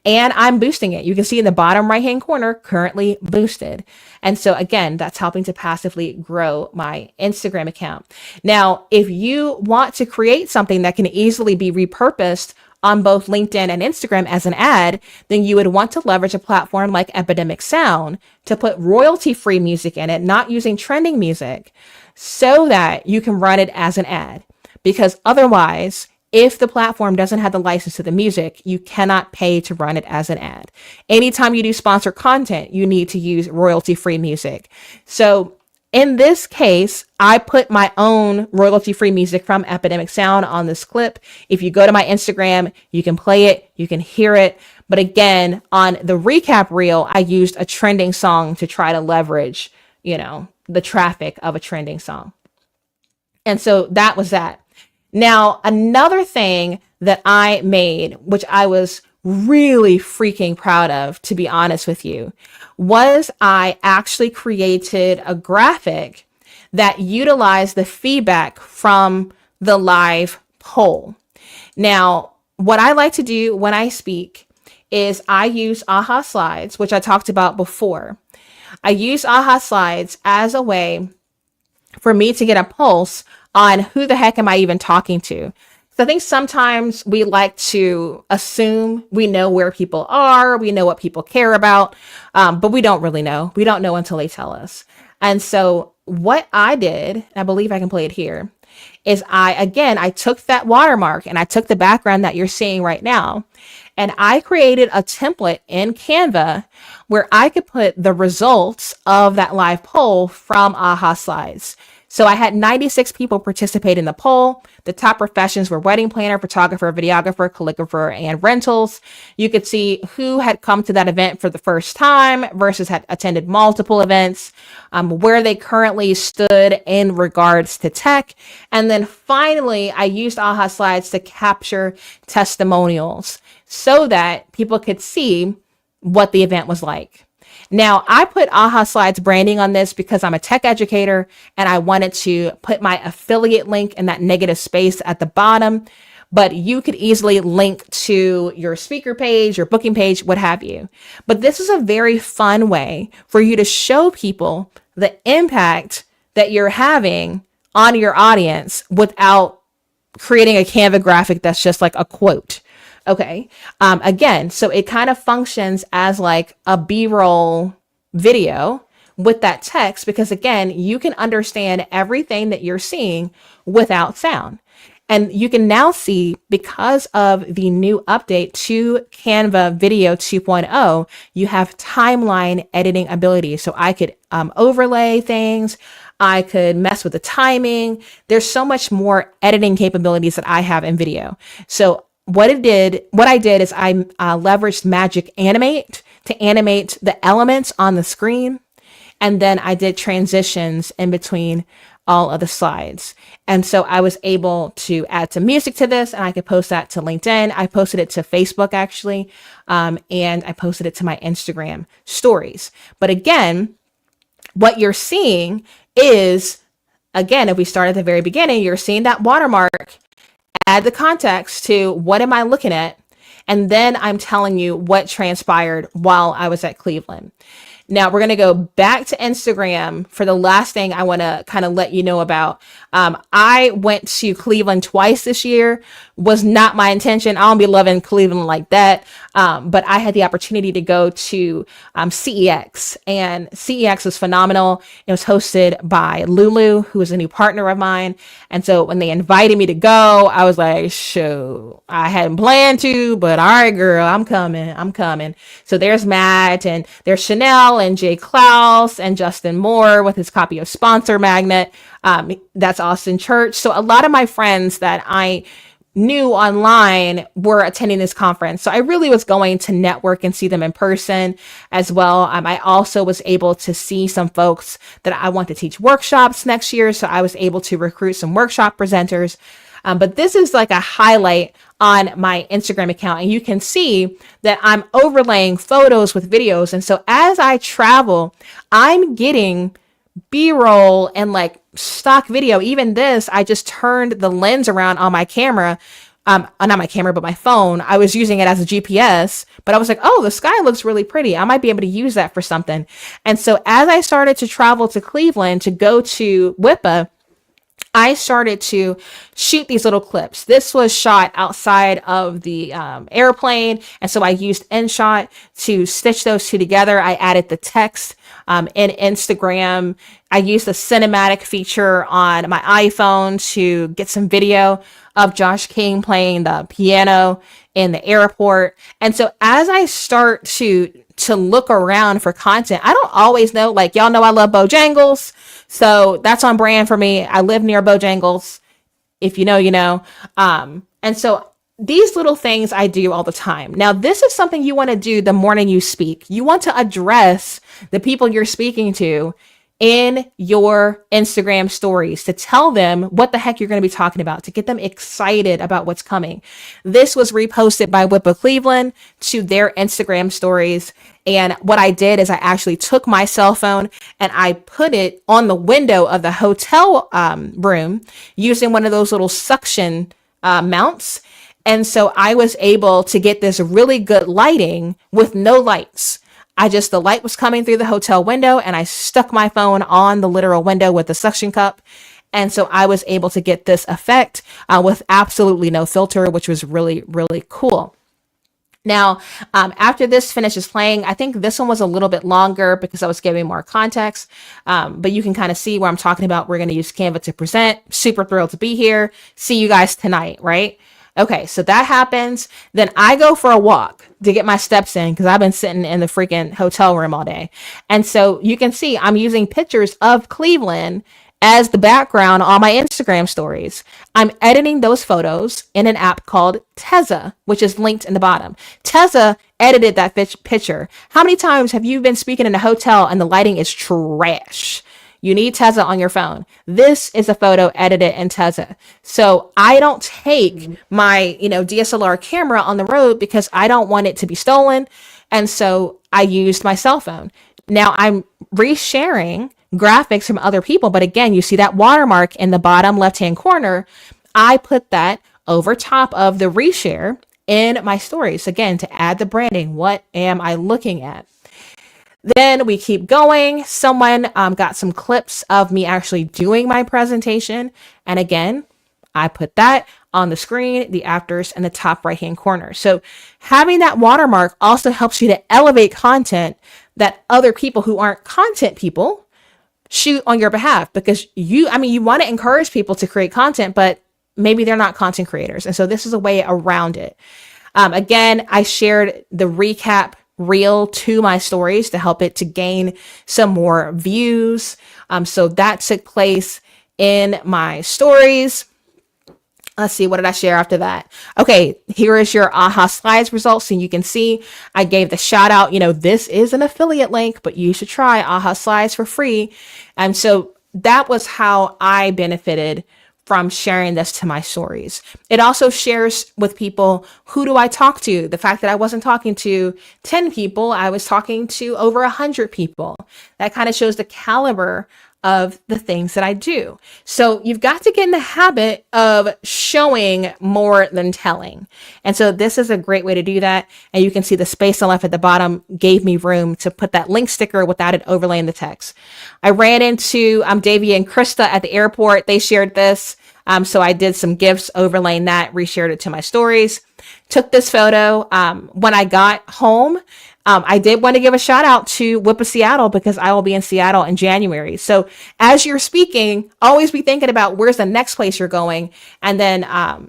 And I'm boosting it. You can see in the bottom right hand corner, currently boosted. And so again, that's helping to passively grow my Instagram account. Now, if you want to create something that can easily be repurposed on both LinkedIn and Instagram as an ad, then you would want to leverage a platform like Epidemic Sound to put royalty-free music in it, not using trending music, so that you can run it as an ad. Because otherwise, if the platform doesn't have the license to the music, you cannot pay to run it as an ad. Anytime you do sponsored content, you need to use royalty-free music. So in this case, I put my own royalty-free music from Epidemic Sound on this clip. If you go to my Instagram, you can play it, you can hear it. But again, on the recap reel, I used a trending song to try to leverage, the traffic of a trending song. And so that was that. Now, another thing that I made, which I was really freaking proud of, to be honest with you, was I actually created a graphic that utilized the feedback from the live poll. Now, what I like to do when I speak is I use AHA Slides, which I talked about before. I use AHA Slides as a way for me to get a pulse on who the heck am I even talking to. So I think sometimes we like to assume we know where people are, we know what people care about, but we don't really know. We don't know until they tell us. And so what I did, I believe I can play it here, is I took that watermark and I took the background that you're seeing right now, and I created a template in Canva where I could put the results of that live poll from AHA Slides. So I had 96 people participate in the poll. The top professions were wedding planner, photographer, videographer, calligrapher, and rentals. You could see who had come to that event for the first time versus had attended multiple events, where they currently stood in regards to tech. And then finally, I used AHA Slides to capture testimonials so that people could see what the event was like. Now, I put AHA Slides branding on this because I'm a tech educator and I wanted to put my affiliate link in that negative space at the bottom, but you could easily link to your speaker page, your booking page, what have you. But this is a very fun way for you to show people the impact that you're having on your audience without creating a Canva graphic that's just like a quote. Okay. Again, so it kind of functions as like a B-roll video with that text, because again, you can understand everything that you're seeing without sound. And you can now see, because of the new update to Canva Video 2.0, you have timeline editing ability. So I could overlay things. I could mess with the timing. There's so much more editing capabilities that I have in video. So what I did is I leveraged Magic Animate to animate the elements on the screen. And then I did transitions in between all of the slides. And so I was able to add some music to this, and I could post that to LinkedIn. I posted it to Facebook actually. And I posted it to my Instagram stories. But again, what you're seeing is, again, if we start at the very beginning, you're seeing that watermark. Add the context to what am I looking at? And then I'm telling you what transpired while I was at Cleveland. Now we're going to go back to Instagram for the last thing I want to kind of let you know about. I went to Cleveland twice this year. Was not my intention. I don't be loving Cleveland like that. But I had the opportunity to go to CEX, and CEX was phenomenal. It was hosted by Lulu, who is a new partner of mine. And so when they invited me to go, I was like, shoot, I hadn't planned to, but all right, girl, I'm coming. So there's Matt and there's Chanel and Jay Klaus and Justin Moore with his copy of Sponsor Magnet. That's Austin Church. So a lot of my friends that I knew online were attending this conference. So I really was going to network and see them in person as well. I also was able to see some folks that I want to teach workshops next year. So I was able to recruit some workshop presenters. But this is like a highlight on my Instagram account. And you can see that I'm overlaying photos with videos. And so as I travel, I'm getting B-roll and like stock video. Even this, I just turned the lens around on my camera. Not my camera, but my phone. I was using it as a GPS, but I was like, oh, the sky looks really pretty. I might be able to use that for something. And so as I started to travel to Cleveland to go to WIPA, I started to shoot these little clips. This was shot outside of the airplane. And so I used InShot to stitch those two together. I added the text in Instagram. I used the cinematic feature on my iPhone to get some video of Josh King playing the piano in the airport. And so as I start to look around for content, I don't always know, like y'all know I love Bojangles. So that's on brand for me. I live near Bojangles. If you know, you know. And so these little things I do all the time. Now, this is something you want to do the morning you speak. You want to address the people you're speaking to in your Instagram stories to tell them what the heck you're going to be talking about, to get them excited about what's coming. This was reposted by WIPA Cleveland to their Instagram stories. And what I did is I actually took my cell phone and I put it on the window of the hotel room using one of those little suction mounts. And so I was able to get this really good lighting with no lights. The light was coming through the hotel window and I stuck my phone on the literal window with the suction cup. And so I was able to get this effect with absolutely no filter, which was really, really cool. Now, after this finishes playing, I think this one was a little bit longer because I was giving more context, but you can kind of see where I'm talking about. We're going to use Canva to present. Super thrilled to be here. See you guys tonight, right? Okay, so that happens. Then I go for a walk to get my steps in because I've been sitting in the freaking hotel room all day. And so you can see I'm using pictures of Cleveland as the background on my Instagram stories. I'm editing those photos in an app called Tezza, which is linked in the bottom. Tezza edited that picture. How many times have you been speaking in a hotel and the lighting is trash? You need Tezza on your phone. This is a photo edited in Tezza. So I don't take my, DSLR camera on the road because I don't want it to be stolen. And so I used my cell phone. Now I'm resharing graphics from other people. But again, you see that watermark in the bottom left-hand corner. I put that over top of the reshare in my stories. Again, to add the branding. What am I looking at? Then we keep going. Someone got some clips of me actually doing my presentation. And again, I put that on the screen, the afters, and the top right-hand corner. So having that watermark also helps you to elevate content that other people who aren't content people shoot on your behalf, because you want to encourage people to create content, but maybe they're not content creators. And so this is a way around it. Again, I shared the recap reel to my stories to help it to gain some more views. So that took place in my stories. Let's see, what did I share after that? Okay, here is your AHA Slides results. So you can see I gave the shout out, this is an affiliate link, but you should try AHA Slides for free. And so that was how I benefited from sharing this to my stories. It also shares with people, who do I talk to? The fact that I wasn't talking to 10 people, I was talking to over 100 people. That kind of shows the caliber of the things that I do. So you've got to get in the habit of showing more than telling. And so this is a great way to do that. And you can see the space I left at the bottom gave me room to put that link sticker without it overlaying the text. I ran into Davia and Krista at the airport. They shared this. So I did some GIFs overlaying that, reshared it to my stories, took this photo. When I got home, I did want to give a shout out to WIPA Seattle because I will be in Seattle in January. So as you're speaking, always be thinking about where's the next place you're going. And then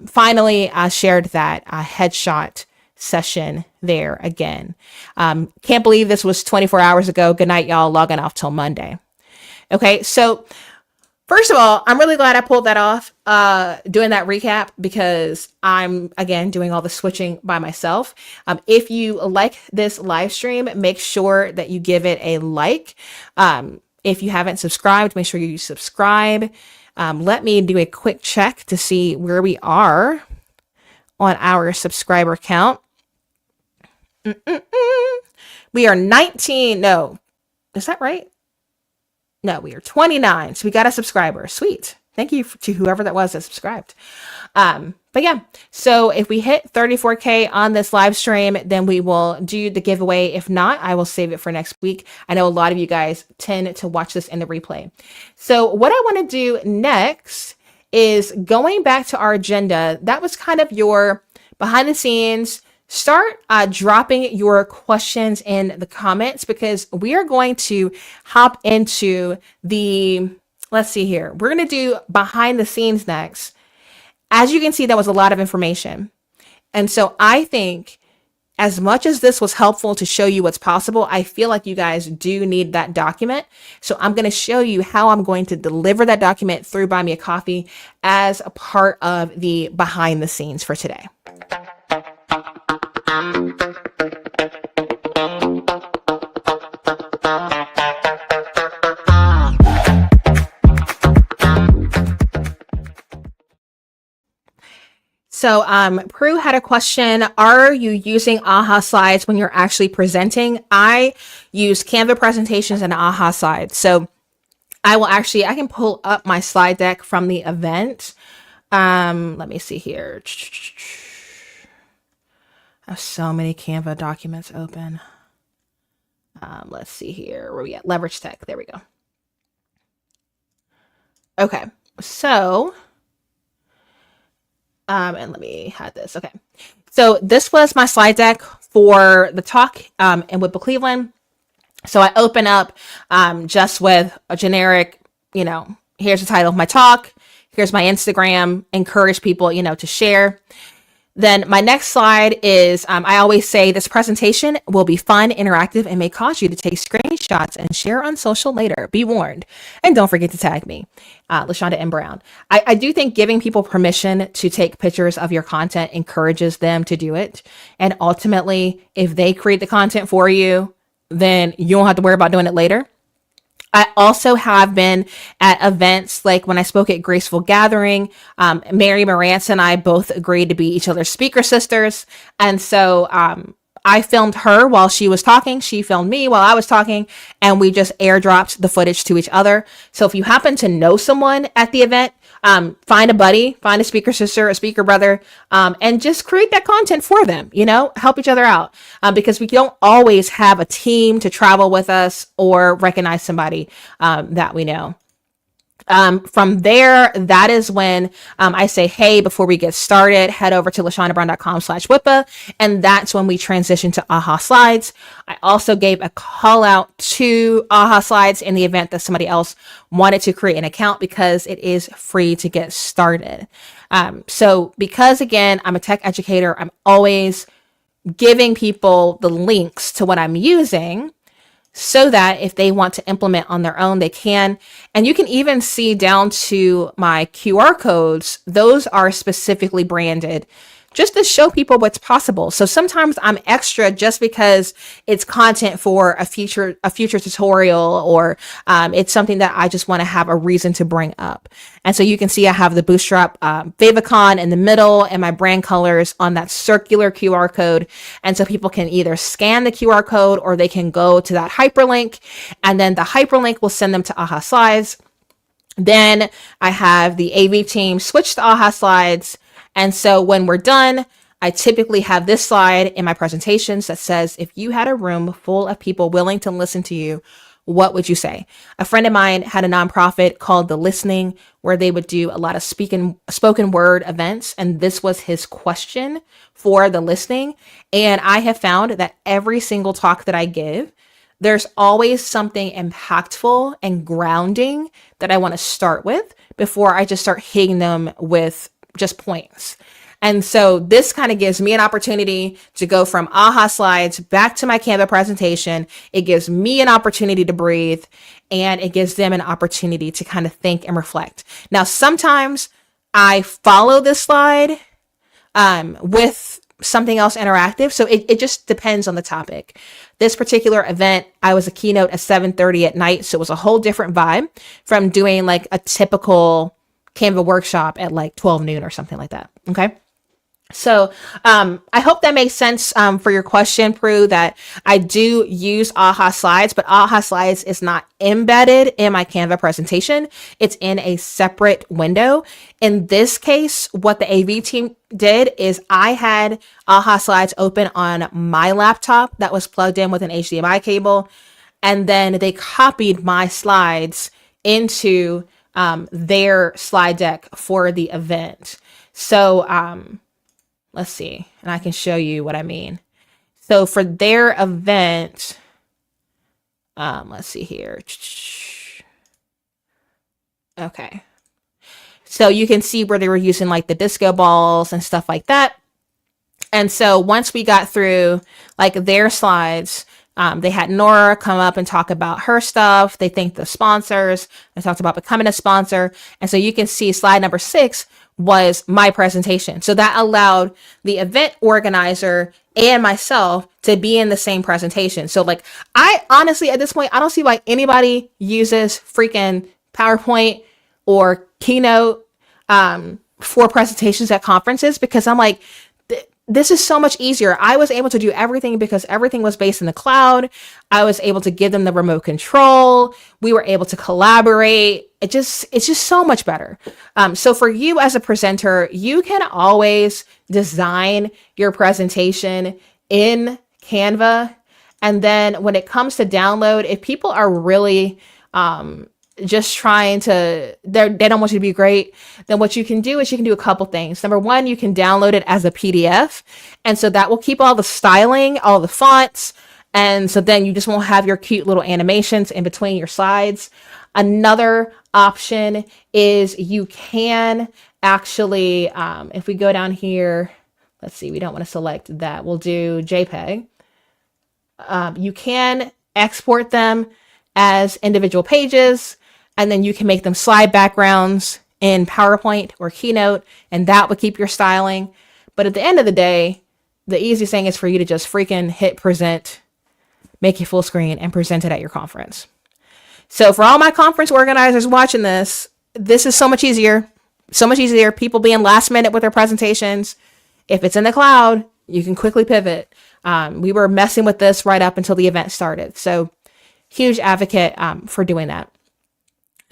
finally, I shared that headshot session there again. Can't believe this was 24 hours ago. Good night, y'all. Logging off till Monday. Okay, so first of all, I'm really glad I pulled that off, doing that recap, because I'm, again, doing all the switching by myself. If you like this live stream, make sure that you give it a like. If you haven't subscribed, make sure you subscribe. Let me do a quick check to see where we are on our subscriber count. We are 19. No, is that right? No, we are 29. So we got a subscriber. Sweet. Thank you to whoever that was that subscribed. But yeah, so if we hit 34K on this live stream, then we will do the giveaway. If not, I will save it for next week. I know a lot of you guys tend to watch this in the replay. So what I want to do next is going back to our agenda. That was kind of your behind the scenes. Start dropping your questions in the comments, because we are going to hop into let's see here. We're going to do behind the scenes next. As you can see, that was a lot of information. And so I think, as much as this was helpful to show you what's possible, I feel like you guys do need that document. So I'm going to show you how I'm going to deliver that document through Buy Me a Coffee as a part of the behind the scenes for today. So Prue had a question. Are you using AHA slides when you're actually presenting? I use Canva presentations and AHA slides. So I can pull up my slide deck from the event. Let me see here. I have so many Canva documents open. Let's see here. Where are we at? Leverage Tech. There we go. Okay. So, and let me hide this. Okay. So this was my slide deck for the talk in Whipple, Cleveland. So I open up just with a generic, here's the title of my talk. Here's my Instagram. Encourage people, to share. Then my next slide is, I always say this presentation will be fun, interactive, and may cause you to take screenshots and share on social later. Be warned. And don't forget to tag me, LaShonda M. Brown. I do think giving people permission to take pictures of your content encourages them to do it. And ultimately, if they create the content for you, then you don't have to worry about doing it later. I also have been at events like when I spoke at Graceful Gathering. Mary Morantz and I both agreed to be each other's speaker sisters. And so I filmed her while she was talking. She filmed me while I was talking. And we just airdropped the footage to each other. So if you happen to know someone at the event, find a buddy, find a speaker sister, a speaker brother, and just create that content for them, help each other out, because we don't always have a team to travel with us or recognize somebody that we know. From there, that is when I say, hey, before we get started, head over to LaShondaBrown.com/WIPA. And that's when we transition to AHA slides. I also gave a call out to AHA slides in the event that somebody else wanted to create an account, because it is free to get started. So because, again, I'm a tech educator, I'm always giving people the links to what I'm using, so that if they want to implement on their own, they can. And you can even see down to my QR codes. Those are specifically branded just to show people what's possible. So sometimes I'm extra just because it's content for a future tutorial, or it's something that I just want to have a reason to bring up. And so you can see I have the Bootstrap favicon in the middle and my brand colors on that circular QR code. And so people can either scan the QR code or they can go to that hyperlink, and then the hyperlink will send them to AHA Slides. Then I have the AV team switch to AHA Slides. And so when we're done, I typically have this slide in my presentations that says, if you had a room full of people willing to listen to you, what would you say? A friend of mine had a nonprofit called The Listening, where they would do a lot of spoken word events. And this was his question for The Listening. And I have found that every single talk that I give, there's always something impactful and grounding that I want to start with before I just start hitting them with just points. And so this kind of gives me an opportunity to go from aha slides back to my Canva presentation. It gives me an opportunity to breathe, and it gives them an opportunity to kind of think and reflect. Now, sometimes I follow this slide with something else interactive. So it just depends on the topic. This particular event, I was a keynote at 7:30 at night. So it was a whole different vibe from doing like a typical Canva workshop at like 12 noon or something like that. Okay. So I hope that makes sense for your question, Prue, that I do use AHA Slides, but AHA Slides is not embedded in my Canva presentation. It's in a separate window. In this case, what the AV team did is I had AHA Slides open on my laptop that was plugged in with an HDMI cable, and then they copied my slides into their slide deck for the event. So let's see, and I can show you what I mean. So for their event, let's see here. Okay. So you can see where they were using like the disco balls and stuff like that. And so once we got through like their slides, they had Nora come up and talk about her stuff. They thanked the sponsors. They talked about becoming a sponsor. And so you can see slide number 6 was my presentation. So that allowed the event organizer and myself to be in the same presentation. So like, I honestly, at this point, I don't see why anybody uses freaking PowerPoint or Keynote for presentations at conferences, because I'm like, this is so much easier. I was able to do everything because everything was based in the cloud. I was able to give them the remote control. We were able to collaborate. It's just so much better. So for you as a presenter, you can always design your presentation in Canva. And then when it comes to download, if people are really just trying to, they don't want you to be great, then what you can do is you can do a couple things. Number one, you can download it as a PDF. And so that will keep all the styling, all the fonts. And so then you just won't have your cute little animations in between your slides. Another option is you can actually, if we go down here, let's see, we don't want to select that. We'll do JPEG. You can export them as individual pages, and then you can make them slide backgrounds in PowerPoint or Keynote, and that would keep your styling. But at the end of the day, the easiest thing is for you to just freaking hit present, make it full screen, and present it at your conference. So for all my conference organizers watching this, this is so much easier. So much easier. People being last minute with their presentations. If it's in the cloud, you can quickly pivot. We were messing with this right up until the event started. So huge advocate for doing that.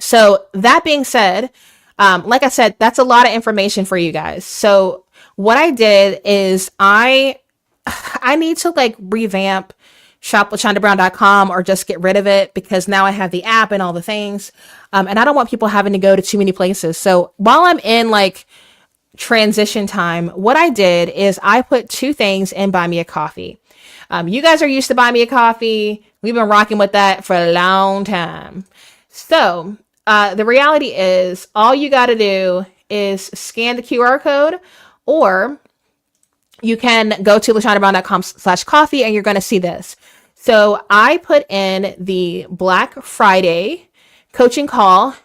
So that being said, like I said, that's a lot of information for you guys. So what I did is I need to like revamp shopwithshondabrown.com or just get rid of it, because now I have the app and all the things. And I don't want people having to go to too many places. So while I'm in like transition time, what I did is I put 2 things in Buy Me a Coffee. You guys are used to Buy Me a Coffee. We've been rocking with that for a long time. So the reality is all you got to do is scan the QR code, or you can go to lashondabrown.com/coffee and you're going to see this. So I put in the Black Friday coaching call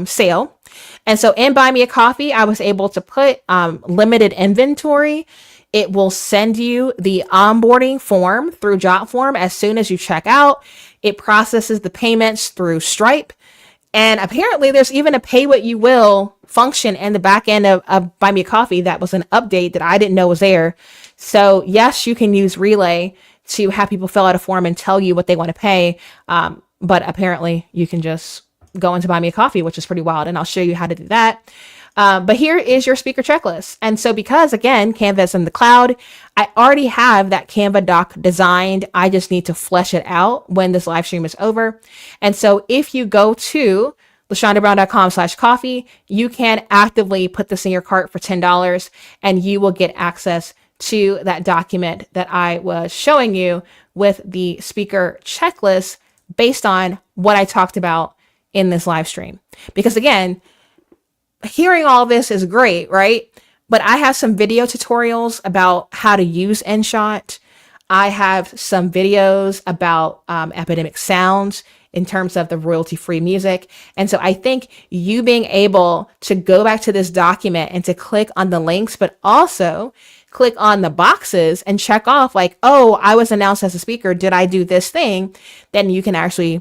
sale. And so in Buy Me a Coffee, I was able to put limited inventory. It will send you the onboarding form through JotForm as soon as you check out. It processes the payments through Stripe. And apparently there's even a pay what you will function in the back end of Buy Me a Coffee. That was an update that I didn't know was there. So yes, you can use Relay to have people fill out a form and tell you what they want to pay. But apparently you can just go into Buy Me a Coffee, which is pretty wild. And I'll show you how to do that. But here is your speaker checklist. And so because again, Canva is in the cloud, I already have that Canva doc designed. I just need to flesh it out when this live stream is over. And so if you go to lashondabrown.com/coffee, you can actively put this in your cart for $10 and you will get access to that document that I was showing you with the speaker checklist based on what I talked about in this live stream. Because again, hearing all this is great, right? but I have some video tutorials about how to use InShot. I have some videos about epidemic sounds in terms of the royalty-free music. And so I think you being able to go back to this document and to click on the links, but also click on the boxes and check off like, oh, I was announced as a speaker. Did I do this thing? Then you can actually,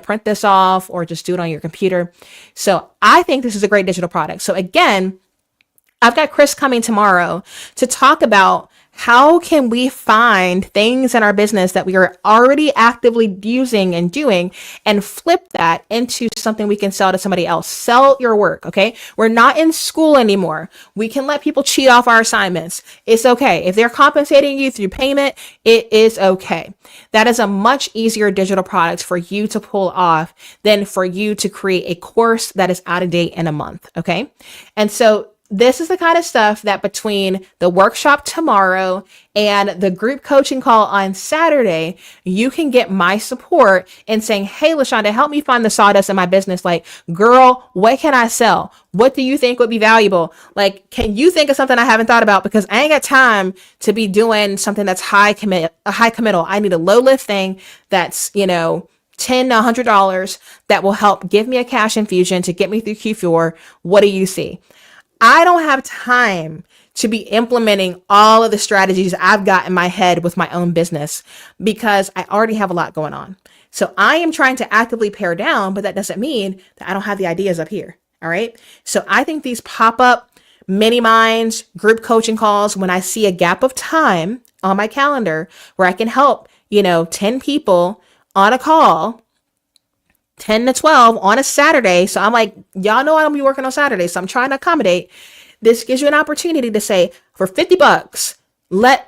print this off or just do it on your computer. So I think this is a great digital product. So again, I've got Chris coming tomorrow to talk about how can we find things in our business that we are already actively using and doing and flip that into something we can sell to somebody else. Sell your work, okay? We're not in school anymore. We can let people cheat off our assignments. It's okay. If they're compensating you through payment, it is okay. That is a much easier digital product for you to pull off than for you to create a course that is out of date in a month, okay? And so this is the kind of stuff that between the workshop tomorrow and the group coaching call on Saturday, you can get my support in saying, hey, LaShonda, help me find the sawdust in my business. Like, girl, what can I sell? What do you think would be valuable? Like, can you think of something I haven't thought about? Because I ain't got time to be doing something that's high committal. I need a low lift thing that's, $10 to $100 that will help give me a cash infusion to get me through Q4. What do you see? I don't have time to be implementing all of the strategies I've got in my head with my own business because I already have a lot going on. So I am trying to actively pare down, but that doesn't mean that I don't have the ideas up here. All right. So I think these pop-up mini minds, group coaching calls, when I see a gap of time on my calendar where I can help, 10 people on a call, 10 to 12 on a Saturday. So I'm like, y'all know I don't be working on Saturdays. So I'm trying to accommodate. This gives you an opportunity to say, for $50,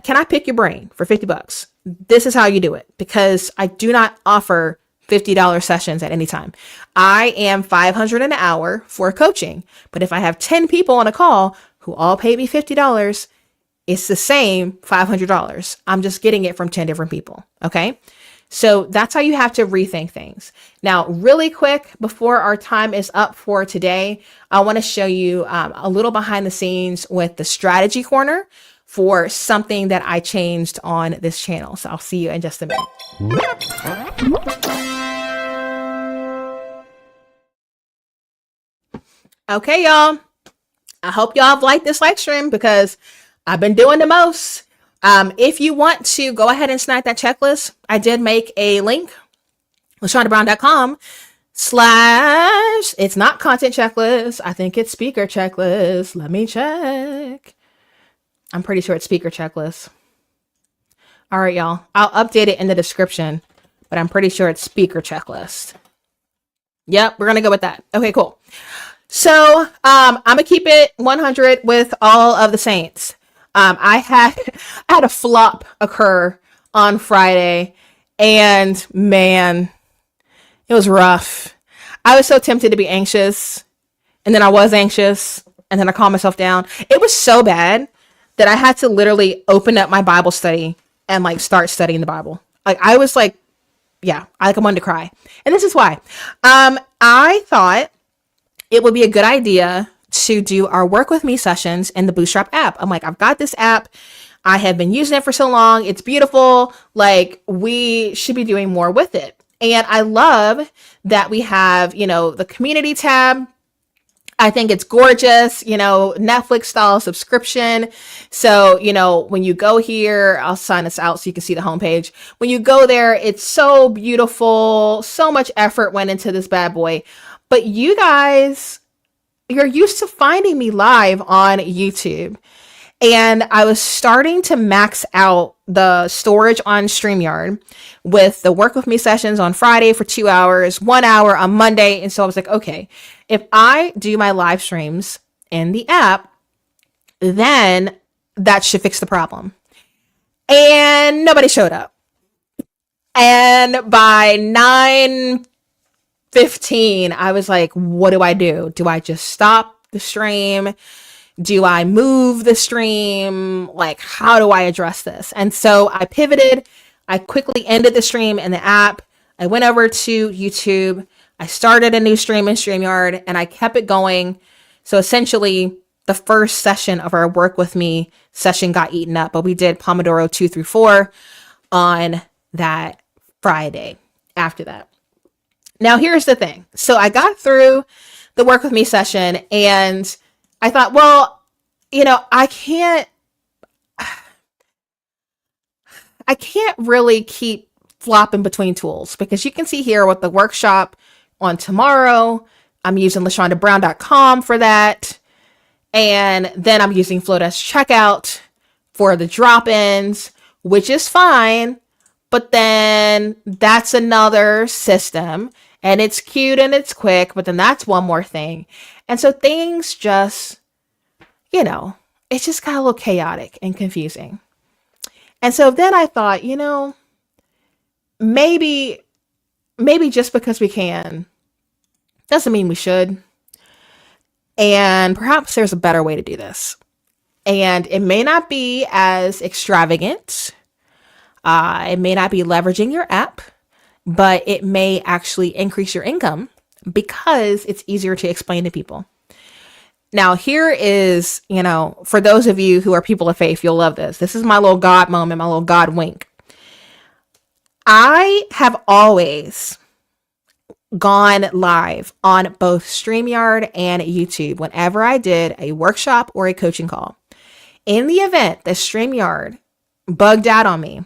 can I pick your brain for $50? This is how you do it, because I do not offer $50 sessions at any time. I am $500 an hour for coaching. But if I have 10 people on a call who all pay me $50, it's the same $500. I'm just getting it from 10 different people. Okay. So that's how you have to rethink things. Now, really quick, before our time is up for today, I want to show you a little behind the scenes with the strategy corner for something that I changed on this channel. So I'll see you in just a minute. Okay, y'all. I hope y'all have liked this live stream because I've been doing the most. If you want to go ahead and snag that checklist, I did make a link, LaShondaBrown.com/ it's not content checklist. I think it's speaker checklist. Let me check. I'm pretty sure it's speaker checklist. All right, y'all. I'll update it in the description, but I'm pretty sure it's speaker checklist. Yep, we're going to go with that. Okay, cool. So, I'm going to keep it 100 with all of the saints. I had a flop occur on Friday, and man, it was rough. I was so tempted to be anxious, and then I was anxious, and then I calmed myself down. It was so bad that I had to literally open up my Bible study and start studying the Bible. I was I wanted to cry. And this is why. I thought it would be a good idea to do our work with me sessions in the Bootstrap app. I'm like, I've got this app. I have been using it for so long. It's beautiful. We should be doing more with it. And I love that we have, the community tab. I think it's gorgeous, Netflix style subscription. So, when you go here, I'll sign us out so you can see the homepage. When you go there, it's so beautiful. So much effort went into this bad boy. But you guys, you're used to finding me live on YouTube. And I was starting to max out the storage on StreamYard with the work with me sessions on Friday for 2 hours, 1 hour on Monday. And so I was like, okay, if I do my live streams in the app, then that should fix the problem. And nobody showed up. And by 9:15, I was like, what do I do? Do I just stop the stream? Do I move the stream? How do I address this? And so I pivoted. I quickly ended the stream in the app. I went over to YouTube. I started a new stream in StreamYard and I kept it going. So essentially the first session of our work with me session got eaten up, but we did Pomodoro 2 through 4 on that Friday after that. Now, here's the thing. So I got through the work with me session and I thought, well, I can't really keep flopping between tools because you can see here with the workshop on tomorrow, I'm using LaShondaBrown.com for that. And then I'm using Flowdesk Checkout for the drop-ins, which is fine. But then that's another system and it's cute and it's quick, but then that's one more thing. And so things just, it just got a little chaotic and confusing. And so then I thought, maybe just because we can doesn't mean we should. And perhaps there's a better way to do this. And it may not be as extravagant. It may not be leveraging your app, but it may actually increase your income because it's easier to explain to people. Now, here is, for those of you who are people of faith, you'll love this. This is my little God moment, my little God wink. I have always gone live on both StreamYard and YouTube whenever I did a workshop or a coaching call. In the event that StreamYard bugged out on me,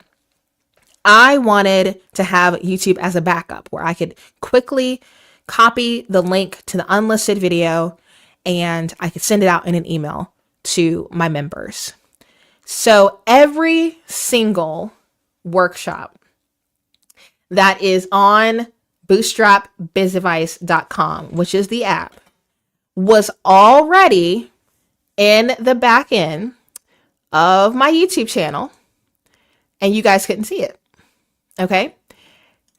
I wanted to have YouTube as a backup where I could quickly copy the link to the unlisted video and I could send it out in an email to my members. So every single workshop that is on bootstrapbizadvice.com, which is the app, was already in the back end of my YouTube channel and you guys couldn't see it. Okay.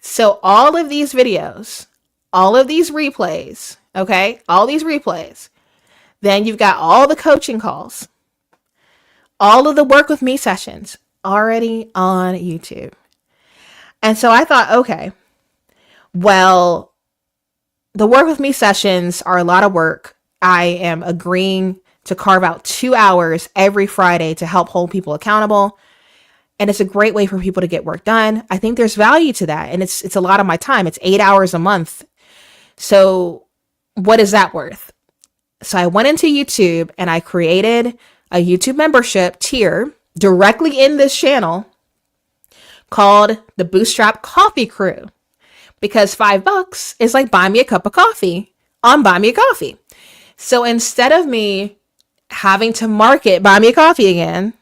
So all of these videos, all of these replays, okay, all these replays, then you've got all the coaching calls, all of the work with me sessions already on YouTube. And so I thought, okay, well, the work with me sessions are a lot of work. I am agreeing to carve out 2 hours every Friday to help hold people accountable. And it's a great way for people to get work done. I think there's value to that. And it's a lot of my time. It's 8 hours a month. So what is that worth? So I went into YouTube and I created a YouTube membership tier directly in this channel called the Bootstrap Coffee Crew, because $5 is like buy me a cup of coffee on Buy Me a Coffee. So instead of me having to market Buy Me a Coffee again,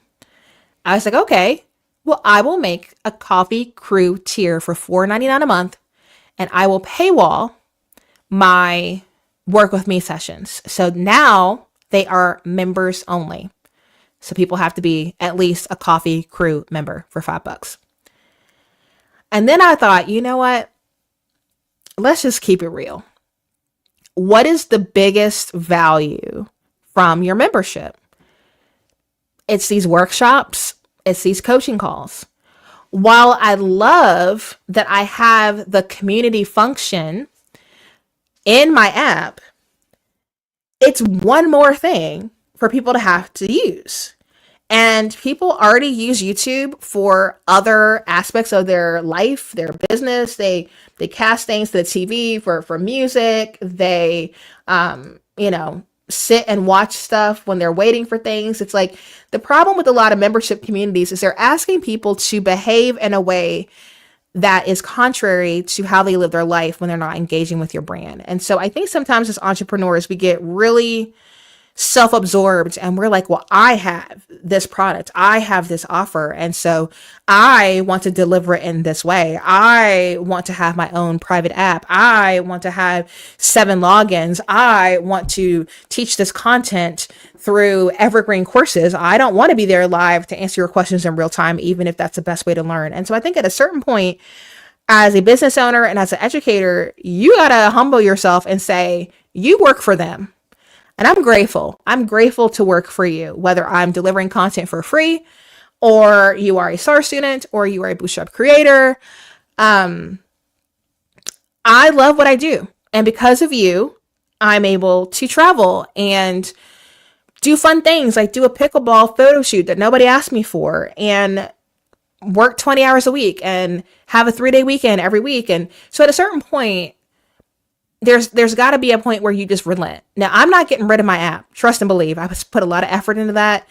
I was like, okay, well, I will make a coffee crew tier for $4.99 a month, and I will paywall my work with me sessions. So now they are members only. So people have to be at least a coffee crew member for $5. And then I thought, you know what? Let's just keep it real. What is the biggest value from your membership? It's these workshops. It's these coaching calls. While I love that I have the community function in my app, it's one more thing for people to have to use. And people already use YouTube for other aspects of their life, their business. They cast things to the TV for music. They, sit and watch stuff when they're waiting for things. It's like the problem with a lot of membership communities is they're asking people to behave in a way that is contrary to how they live their life when they're not engaging with your brand. And so I think sometimes as entrepreneurs, we get really self-absorbed and we're like, well, I have this product, I have this offer, and so I want to deliver it in this way. I want to have my own private app. I want to have 7 logins. I want to teach this content through evergreen courses. I don't want to be there live to answer your questions in real time, even if that's the best way to learn. And so I think at a certain point, as a business owner and as an educator, you got to humble yourself and say, you work for them. And I'm grateful. I'm grateful to work for you, whether I'm delivering content for free or you are a STAR student or you are a Bootstrap creator. I love what I do. And because of you, I'm able to travel and do fun things like do a pickleball photo shoot that nobody asked me for, and work 20 hours a week and have a 3-day weekend every week. And so at a certain point, there's got to be a point where you just relent. Now, I'm not getting rid of my app. Trust and believe. I put a lot of effort into that.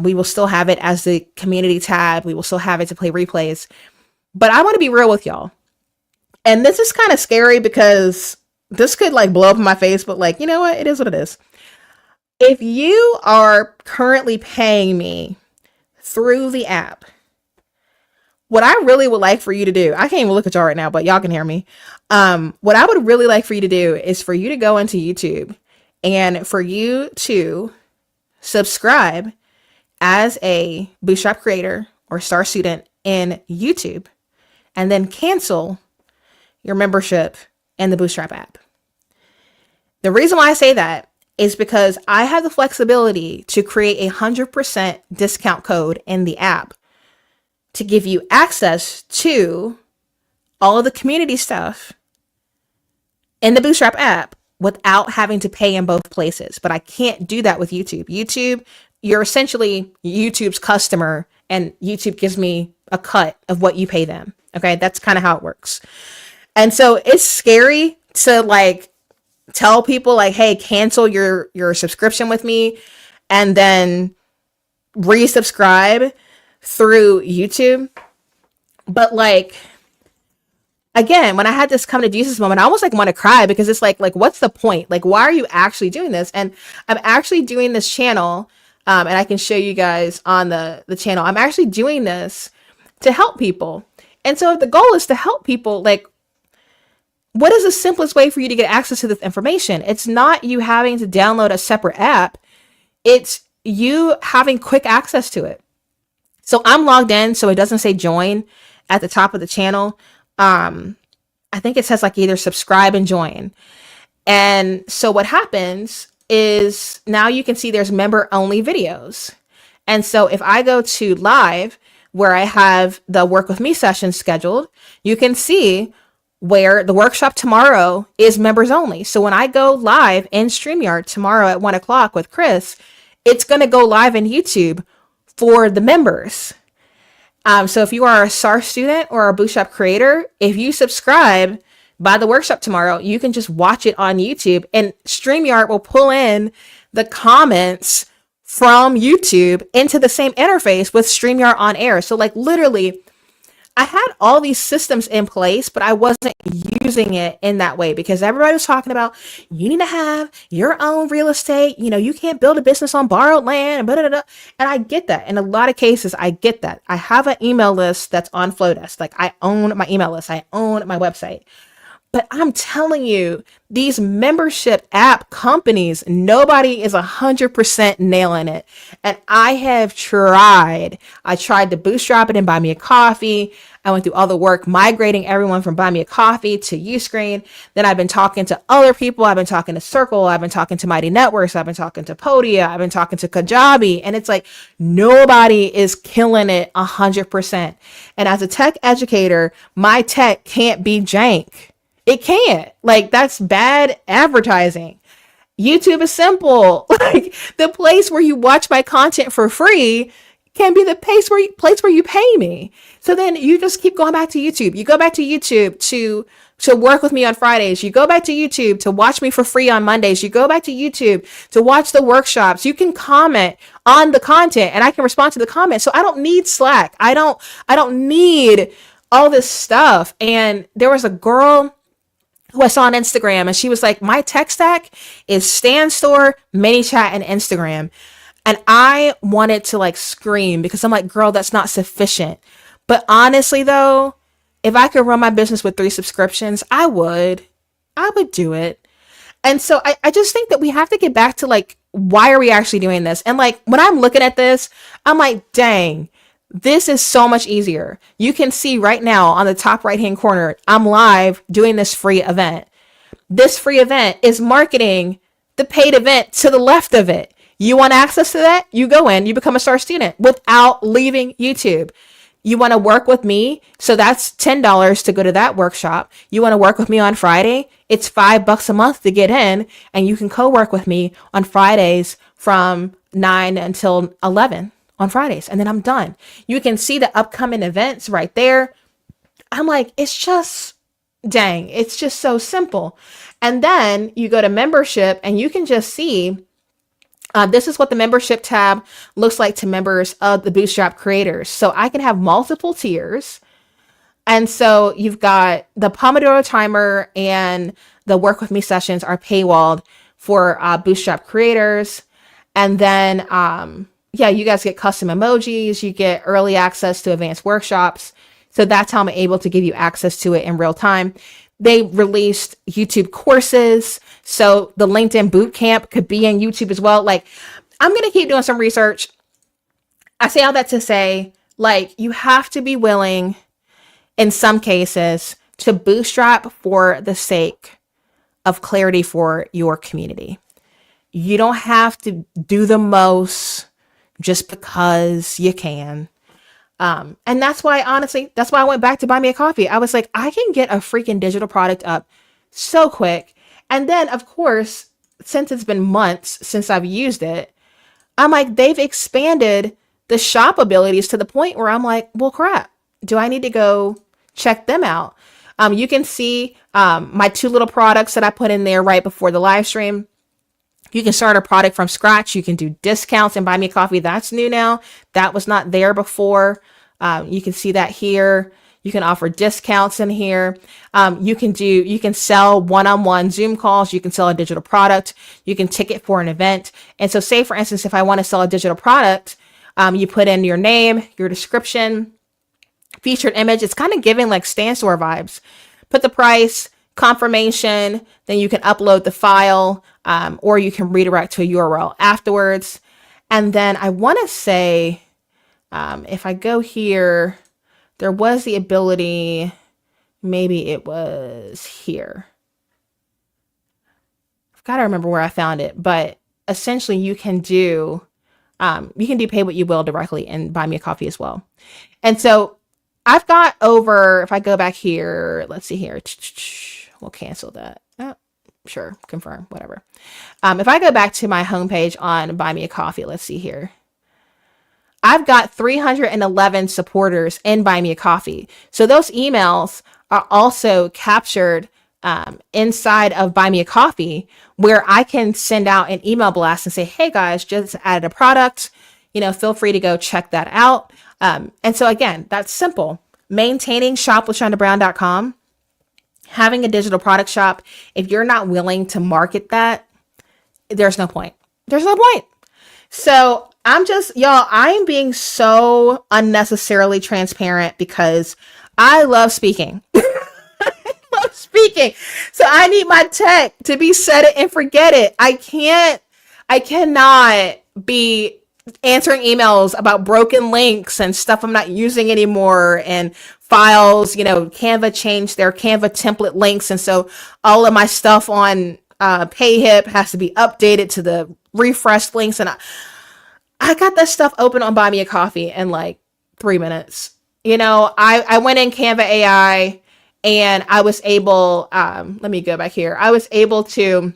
We will still have it as the community tab. We will still have it to play replays. But I want to be real with y'all. And this is kind of scary because this could like blow up in my face, but like, you know what? It is what it is. If you are currently paying me through the app, what I really would like for you to do, I can't even look at y'all right now, but y'all can hear me. What I would really like for you to do is for you to go into YouTube and for you to subscribe as a Bootstrap creator or star student in YouTube, and then cancel your membership in the Bootstrap app. The reason why I say that is because I have the flexibility to create 100% discount code in the app to give you access to all of the community stuff in the Bootstrap app without having to pay in both places. But I can't do that with YouTube. YouTube, you're essentially YouTube's customer, and YouTube gives me a cut of what you pay them. Okay, that's kind of how it works. And so it's scary to like tell people like, hey, cancel your subscription with me and then resubscribe through YouTube. But like, again, when I had this come to Jesus moment, I almost like want to cry because it's like what's the point? Like, why are you actually doing this? And I'm actually doing this channel, and I can show you guys on the channel. I'm actually doing this to help people. And so if the goal is to help people, like, what is the simplest way for you to get access to this information? It's not you having to download a separate app. It's you having quick access to it. So I'm logged in, so it doesn't say join at the top of the channel. I think it says like either subscribe and join. And so what happens is now you can see there's member only videos. And so if I go to live where I have the work with me session scheduled, you can see where the workshop tomorrow is members only. So when I go live in StreamYard tomorrow at 1:00 with Chris, it's going to go live in YouTube for the members. So if you are a SAR student or a Bootstrap creator, if you subscribe by the workshop tomorrow, you can just watch it on YouTube, and StreamYard will pull in the comments from YouTube into the same interface with StreamYard on air. So like literally, I had all these systems in place, but I wasn't using it in that way because everybody was talking about you need to have your own real estate. You know, you can't build a business on borrowed land. Blah, blah, blah. And I get that. In a lot of cases, I get that. I have an email list that's on Flowdesk. Like I own my email list. I own my website. But I'm telling you, these membership app companies, nobody is 100% nailing it. And I have tried. I tried to bootstrap it and buy me a coffee. I went through all the work migrating everyone from Buy Me a Coffee to Uscreen. Then I've been talking to other people. I've been talking to Circle. I've been talking to Mighty Networks. I've been talking to Podia. I've been talking to Kajabi. And it's like, nobody is killing it 100%. And as a tech educator, my tech can't be jank. It can't. Like, that's bad advertising. YouTube is simple. Like, the place where you watch my content for free can be the place where you pay me. So then you just keep going back to YouTube. You go back to YouTube to work with me on Fridays. You go back to YouTube to watch me for free on Mondays. You go back to YouTube to watch the workshops. You can comment on the content and I can respond to the comments. So I don't need Slack. I don't need all this stuff. And there was a girl who I saw on Instagram, and she was like, my tech stack is StanStore, ManyChat, and Instagram. And I wanted to like scream because I'm like, girl, that's not sufficient. But honestly though, if I could run my business with 3 subscriptions, I would do it. And so I just think that we have to get back to like, why are we actually doing this? And like, when I'm looking at this, I'm like, dang, this is so much easier. You can see right now on the top right-hand corner, I'm live doing this free event. This free event is marketing the paid event to the left of it. You want access to that? You go in, you become a STAR student without leaving YouTube. You want to work with me? So that's $10 to go to that workshop. You want to work with me on Friday? It's $5 a month to get in, and you can co-work with me on Fridays from 9 until 11 on Fridays, and then I'm done. You can see the upcoming events right there. I'm like, it's just, dang, it's just so simple. And then you go to membership and you can just see, this is what the membership tab looks like to members of the Bootstrap creators. So I can have multiple tiers. And so you've got the Pomodoro timer and the Work With Me sessions are paywalled for Bootstrap creators. And then, yeah, you guys get custom emojis, you get early access to advanced workshops. So that's how I'm able to give you access to it in real time. They released YouTube courses. So the LinkedIn bootcamp could be in YouTube as well. Like, I'm going to keep doing some research. I say all that to say, like, you have to be willing in some cases to bootstrap for the sake of clarity for your community. You don't have to do the most just because you can. And that's why, honestly, that's why I went back to buy me a coffee. I was like, I can get a freaking digital product up so quick. And then, of course, since it's been months since I've used it, I'm like, they've expanded the shop abilities to the point where I'm like, well, crap, do I need to go check them out? You can see my 2 little products that I put in there right before the live stream. You can start a product from scratch. You can do discounts and buy me a coffee. That's new now. That was not there before. You can see that here. You can offer discounts in here. You can sell one-on-one Zoom calls. You can sell a digital product. You can ticket for an event. And so say, for instance, if I want to sell a digital product, you put in your name, your description, featured image. It's kind of giving like Stan Store vibes. Put the price, confirmation, then you can upload the file, or you can redirect to a URL afterwards. And then I want to say, if I go here, there was the ability, maybe it was here. I've got to remember where I found it, but essentially you can do pay what you will directly and buy me a coffee as well. And so I've got over, if I go back here, let's see here, we'll cancel that. Oh, sure, confirm, whatever. If I go back to my homepage on Buy Me a Coffee, let's see here. I've got 311 supporters in Buy Me a Coffee. So those emails are also captured inside of Buy Me a Coffee, where I can send out an email blast and say, hey guys, just added a product, feel free to go check that out. And so again, that's simple. Maintaining shopwithshondabrown.com, having a digital product shop. If you're not willing to market that, there's no point. There's no point. So I'm being so unnecessarily transparent because I love speaking. I love speaking. So I need my tech to be set it and forget it. I cannot be answering emails about broken links and stuff I'm not using anymore and files. Canva changed their Canva template links. And so all of my stuff on PayHip has to be updated to the refreshed links. And I got that stuff open on Buy Me a Coffee in like 3 minutes. I went in Canva AI and I was able, let me go back here. I was able to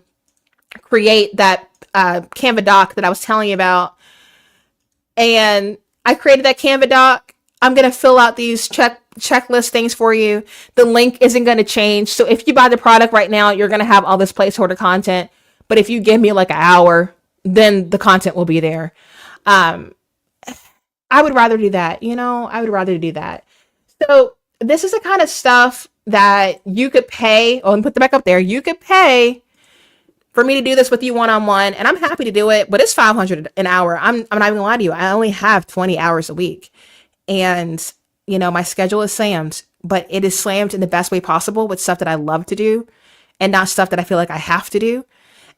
create that Canva doc that I was telling you about. And I created that Canva doc. I'm going to fill out these checklist things for you. The link isn't going to change. So if you buy the product right now, you're going to have all this placeholder content. But if you give me like an hour, then the content will be there. I would rather do that. I would rather do that. So this is the kind of stuff that you could pay. Oh, and put the back up there. You could pay for me to do this with you one-on-one, and I'm happy to do it, but it's $500 an hour. I'm not even gonna lie to you. I only have 20 hours a week, and my schedule is slammed, but it is slammed in the best way possible with stuff that I love to do and not stuff that I feel like I have to do.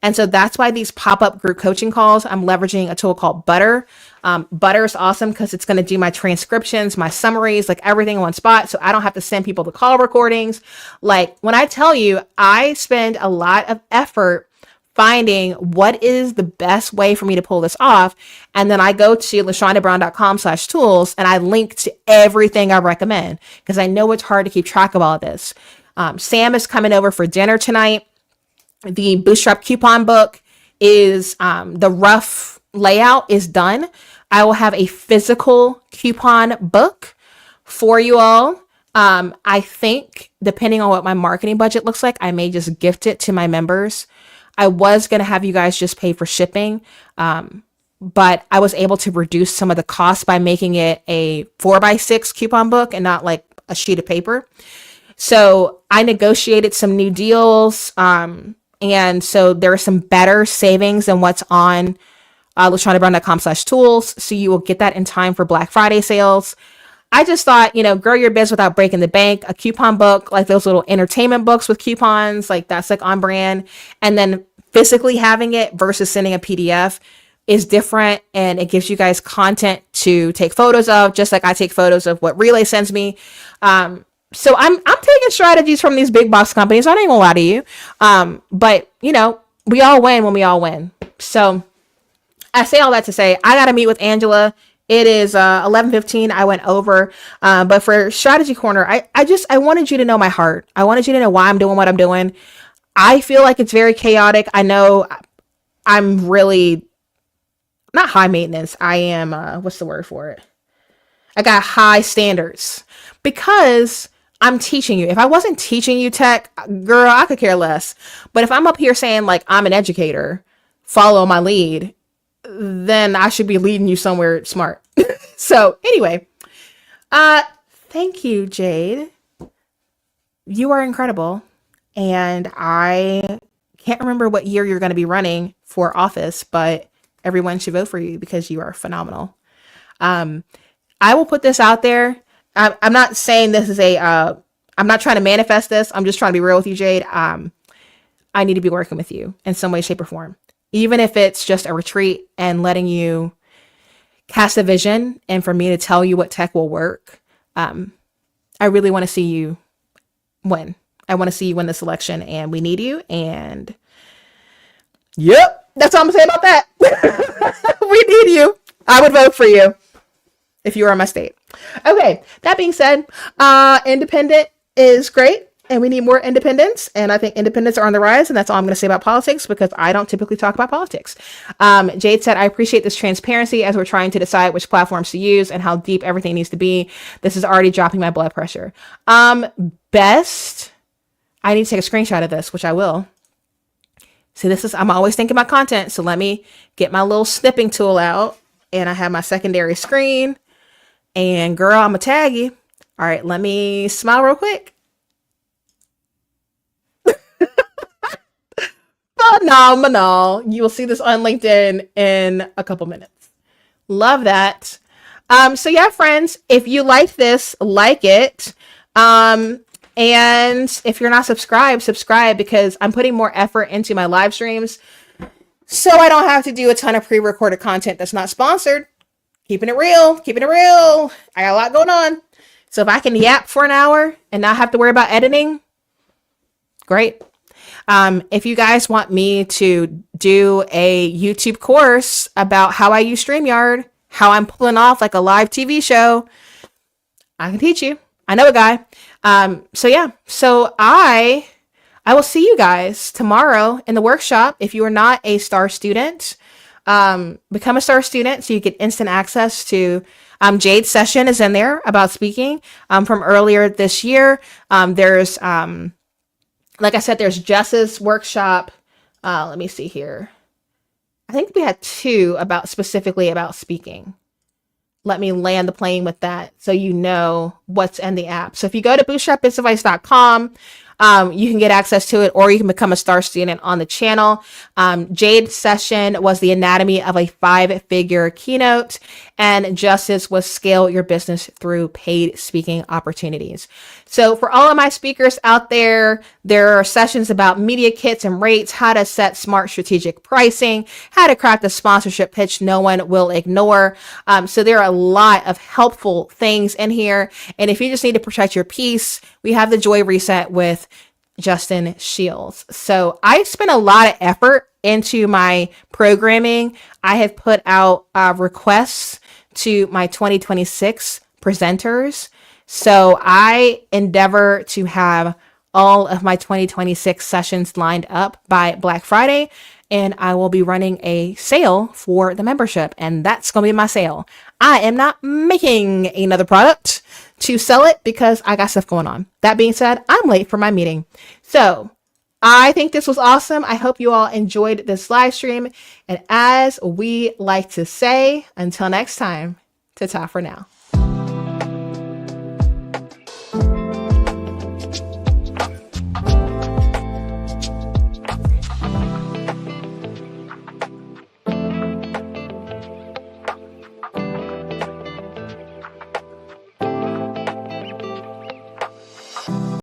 And so that's why these pop-up group coaching calls, I'm leveraging a tool called Butter. Butter is awesome because it's going to do my transcriptions, my summaries, like everything in one spot. So I don't have to send people the call recordings. Like when I tell you, I spend a lot of effort finding what is the best way for me to pull this off. And then I go to lashondabrown.com/tools and I link to everything I recommend because I know it's hard to keep track of all of this. Sam is coming over for dinner tonight. The Bootstrap coupon book is the rough layout is done, I will have a physical coupon book for you all. I think depending on what my marketing budget looks like, I may just gift it to my members. I was going to have you guys just pay for shipping. But I was able to reduce some of the costs by making it a 4x6 coupon book and not like a sheet of paper. So I negotiated some new deals. And so there are some better savings than what's on LaShondaBrown.com/tools. So you will get that in time for Black Friday sales. I just thought, grow your biz without breaking the bank. A coupon book, like those little entertainment books with coupons, like that's like on brand. And then physically having it versus sending a PDF is different, and it gives you guys content to take photos of, just like I take photos of what Relay sends me. So I'm taking strategies from these big box companies. I don't even gonna lie to you. But we all win when we all win. So I say all that to say I gotta meet with Angela. It is 11:15. I went over, but for Strategy Corner, I wanted you to know my heart. I wanted you to know why I'm doing what I'm doing. I feel like it's very chaotic. I know I'm really not high maintenance. I am, what's the word for it? I got high standards because I'm teaching you. If I wasn't teaching you tech, girl, I could care less. But if I'm up here saying like, I'm an educator, follow my lead, then I should be leading you somewhere smart. So anyway, thank you, Jade. You are incredible. And I can't remember what year you're going to be running for office, but everyone should vote for you because you are phenomenal. I will put this out there. I'm not saying this is I'm not trying to manifest this. I'm just trying to be real with you, Jade. I need to be working with you in some way, shape, or form. Even if it's just a retreat and letting you cast a vision and for me to tell you what tech will work. I really want to see you win. I want to see you win this election, and we need you. And yep, that's all I'm saying about that. We need you. I would vote for you if you were in my state. Okay, that being said, independent is great, and we need more independents. And I think independents are on the rise, and that's all I'm going to say about politics because I don't typically talk about politics. Jade said, I appreciate this transparency as we're trying to decide which platforms to use and how deep everything needs to be. This is already dropping my blood pressure. I need to take a screenshot of this, which I will. See, I'm always thinking about content. So let me get my little snipping tool out, and I have my secondary screen. And girl, I'm gonna tag you. All right, let me smile real quick. Phenomenal. You will see this on LinkedIn in a couple minutes. Love that. So yeah, friends, if you like this, like it. And if you're not subscribed, subscribe because I'm putting more effort into my live streams. So I don't have to do a ton of pre-recorded content that's not sponsored. Keeping it real. I got a lot going on. So if I can yap for an hour and not have to worry about editing, great. If you guys want me to do a YouTube course about how I use StreamYard, how I'm pulling off like a live TV show, I can teach you. I know a guy. So I will see you guys tomorrow in the workshop. If you are not a STAR student, become a STAR student so you get instant access to Jade's session is in there about speaking from earlier this year. There's like I said, there's Jess's workshop. Let me see here. I think we had 2 specifically about speaking. Let me land the plane with that so you know what's in the app. So if you go to bootstrapbizadvice.com, you can get access to it, or you can become a STAR student on the channel. Jade's session was the anatomy of a 5-figure keynote, and Justice was scale your business through paid speaking opportunities. So for all of my speakers out there, there are sessions about media kits and rates, how to set smart strategic pricing, how to craft a sponsorship pitch no one will ignore. So there are a lot of helpful things in here. And if you just need to protect your peace, we have the Joy Reset with Justin Shields. So I spent a lot of effort into my programming. I have put out requests to my 2026 presenters. So I endeavor to have all of my 2026 sessions lined up by Black Friday. and I will be running a sale for the membership, and that's going to be my sale. I am not making another product to sell it because I got stuff going on. That being said, I'm late for my meeting. So I think this was awesome. I hope you all enjoyed this live stream. And as we like to say, until next time, ta-ta for now.